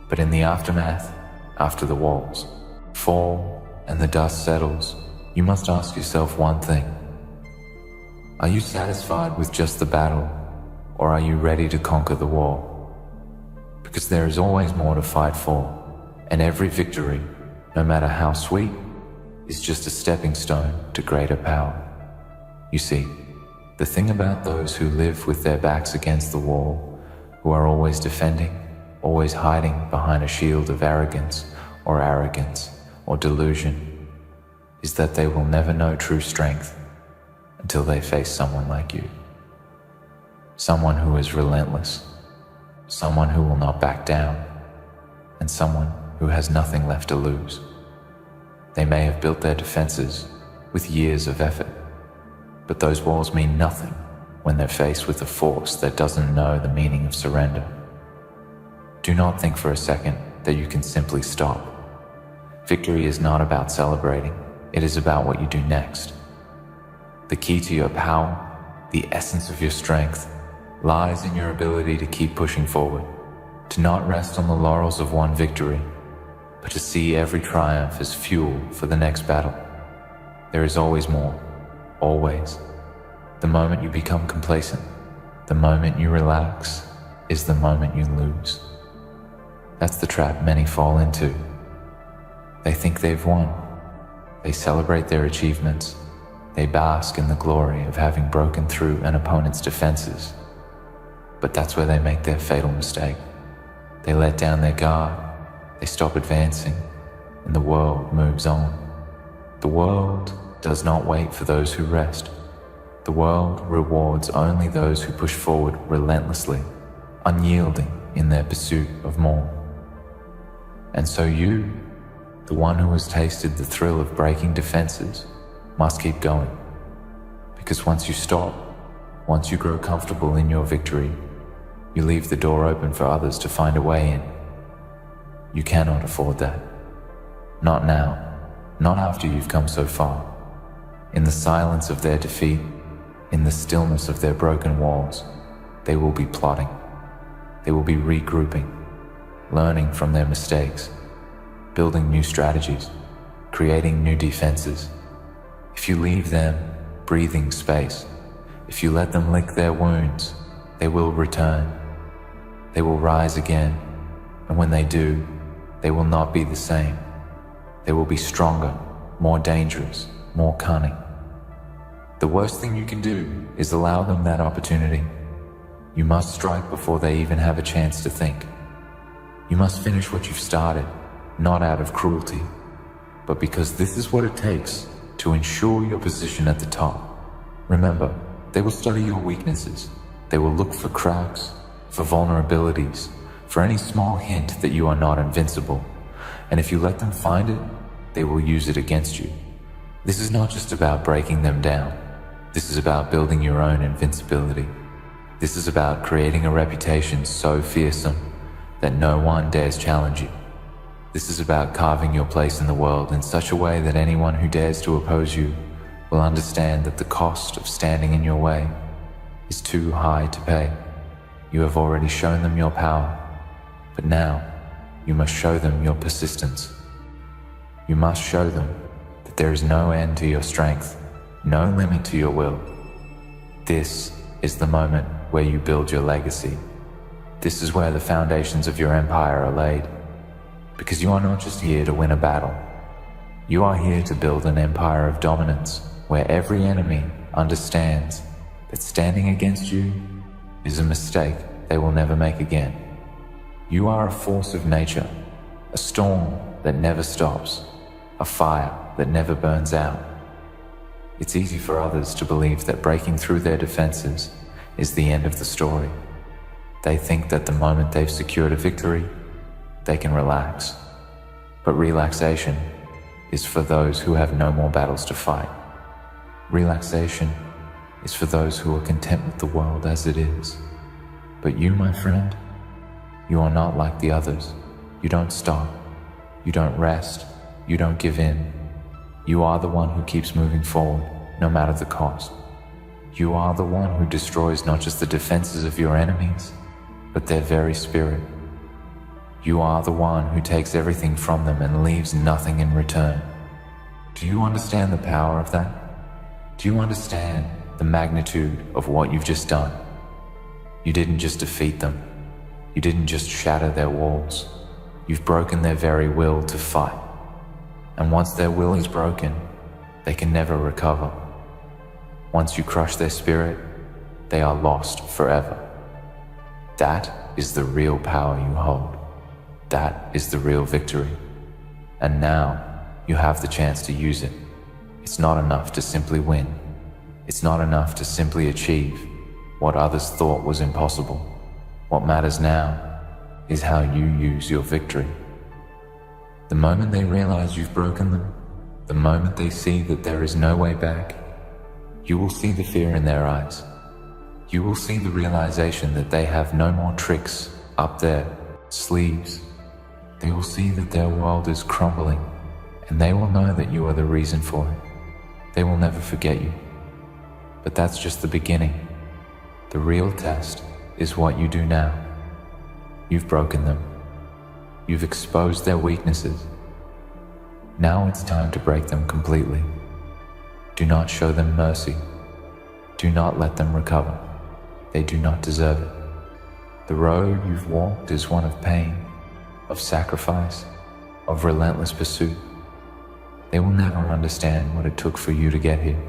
But in the aftermath, after the walls fall and the dust settles, you must ask yourself one thing. Are you satisfied with just the battle, or are you ready to conquer the war? Because there is always more to fight for, and every victory, no matter how sweet, is just a stepping stone to greater power. You see, the thing about those who live with their backs against the wall, who are always defending, always hiding behind a shield of arrogance or delusion, is that they will never know true strength until they face someone like you. Someone who is relentless, someone who will not back down, and someone who has nothing left to lose. They may have built their defenses with years of effort, but those walls mean nothing when they're faced with a force that doesn't know the meaning of surrender. Do not think for a second that you can simply stop. Victory is not about celebrating, it is about what you do next. The key to your power, the essence of your strength, lies in your ability to keep pushing forward, to not rest on the laurels of one victory, but to see every triumph as fuel for the next battle. There is always more, always. The moment you become complacent, The moment you relax is the moment you lose. That's the trap many fall into. They think they've won. They celebrate their achievements. They bask in the glory of having broken through an opponent's defenses. But that's where they make their fatal mistake. They let down their guard. They stop advancing, and the world moves on. The world does not wait for those who rest. The world rewards only those who push forward relentlessly, unyielding in their pursuit of more. And so you, the one who has tasted the thrill of breaking defenses, must keep going. Because once you stop, once you grow comfortable in your victory, you leave the door open for others to find a way in. You cannot afford that. Not now, not after you've come so far. In the silence of their defeat, in the stillness of their broken walls, they will be plotting. They will be regrouping, learning from their mistakes, building new strategies, creating new defenses. If you leave them breathing space, if you let them lick their wounds, they will return. They will rise again, and when they do, they will not be the same. They will be stronger, more dangerous, more cunning. The worst thing you can do is allow them that opportunity. You must strike before they even have a chance to think. You must finish what you've started, not out of cruelty, but because this is what it takes to ensure your position at the top. Remember, they will study your weaknesses. They will look for cracks, for vulnerabilities, for any small hint that you are not invincible. And if you let them find it, they will use it against you. This is not just about breaking them down. This is about building your own invincibility. This is about creating a reputation so fearsome that no one dares challenge you. This is about carving your place in the world in such a way that anyone who dares to oppose you will understand that the cost of standing in your way is too high to pay. You have already shown them your power, but now you must show them your persistence. You must show them that there is no end to your strength, no limit to your will. This is the moment where you build your legacy. This is where the foundations of your empire are laid. Because you are not just here to win a battle. You are here to build an empire of dominance where every enemy understands that standing against you is a mistake they will never make again. You are a force of nature, a storm that never stops, a fire that never burns out. It's easy for others to believe that breaking through their defenses is the end of the story. They think that the moment they've secured a victory, they can relax. But relaxation is for those who have no more battles to fight. Relaxation is for those who are content with the world as it is. But you, my friend, you are not like the others. You don't stop. You don't rest. You don't give in. You are the one who keeps moving forward, no matter the cost. You are the one who destroys not just the defenses of your enemies, but their very spirit. You are the one who takes everything from them and leaves nothing in return. Do you understand the power of that? Do you understand the magnitude of what you've just done? You didn't just defeat them. You didn't just shatter their walls. You've broken their very will to fight. And once their will is broken, they can never recover. Once you crush their spirit, they are lost forever. That is the real power you hold. That is the real victory. And now you have the chance to use it. It's not enough to simply win. It's not enough to simply achieve what others thought was impossible. What matters now is how you use your victory. The moment they realize you've broken them, the moment they see that there is no way back, you will see the fear in their eyes. You will see the realization that they have no more tricks up their sleeves. They will see that their world is crumbling, and they will know that you are the reason for it. They will never forget you. But that's just the beginning. The real test is what you do now. You've broken them. You've exposed their weaknesses. Now it's time to break them completely. Do not show them mercy. Do not let them recover. They do not deserve it. The road you've walked is one of pain, of sacrifice, of relentless pursuit. They will never understand what it took for you to get here.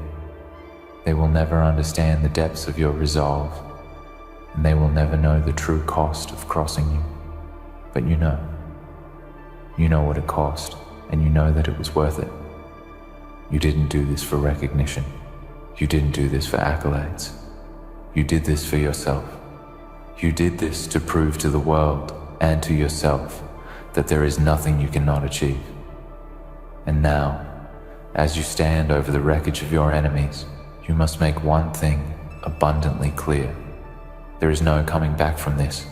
They will never understand the depths of your resolve, and they will never know the true cost of crossing you. But you know what it cost, and you know that it was worth it. You didn't do this for recognition. You didn't do this for accolades. You did this for yourself. You did this to prove to the world and to yourself that there is nothing you cannot achieve. And now, as you stand over the wreckage of your enemies, you must make one thing abundantly clear. There is no coming back from this.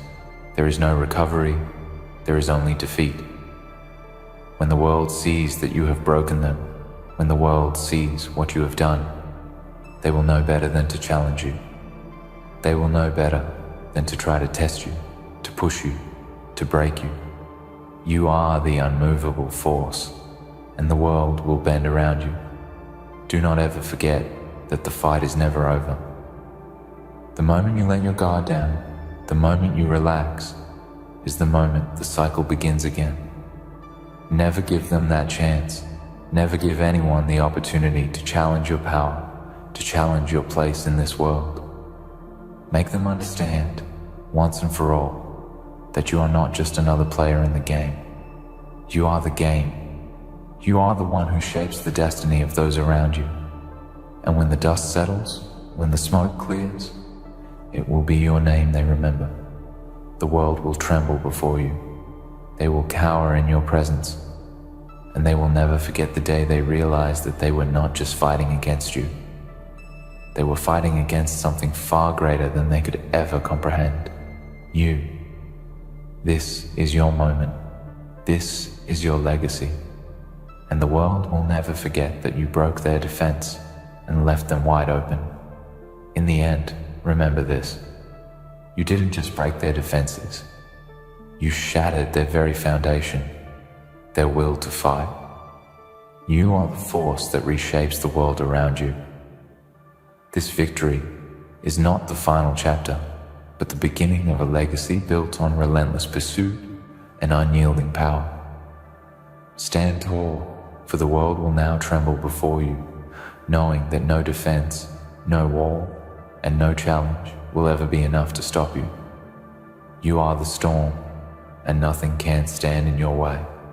There is no recovery. There is only defeat. When the world sees that you have broken them, when the world sees what you have done, they will know better than to challenge you. They will know better than to try to test you, to push you, to break you. You are the unmovable force, and the world will bend around you. Do not ever forget that the fight is never over. The moment you let your guard down, the moment you relax, is the moment the cycle begins again. Never give them that chance. Never give anyone the opportunity to challenge your power, to challenge your place in this world. Make them understand, once and for all, that you are not just another player in the game. You are the game. You are the one who shapes the destiny of those around you. And when the dust settles, when the smoke clears, it will be your name they remember. The world will tremble before you. They will cower in your presence. And they will never forget the day they realized that they were not just fighting against you. They were fighting against something far greater than they could ever comprehend. You. This is your moment. This is your legacy. And the world will never forget that you broke their defense and left them wide open. In the end, remember this. You didn't just break their defenses. You shattered their very foundation, their will to fight. You are the force that reshapes the world around you. This victory is not the final chapter, but the beginning of a legacy built on relentless pursuit and unyielding power. Stand tall, for the world will now tremble before you, knowing that no defense, no wall, and no challenge will ever be enough to stop you. You are the storm, and nothing can stand in your way.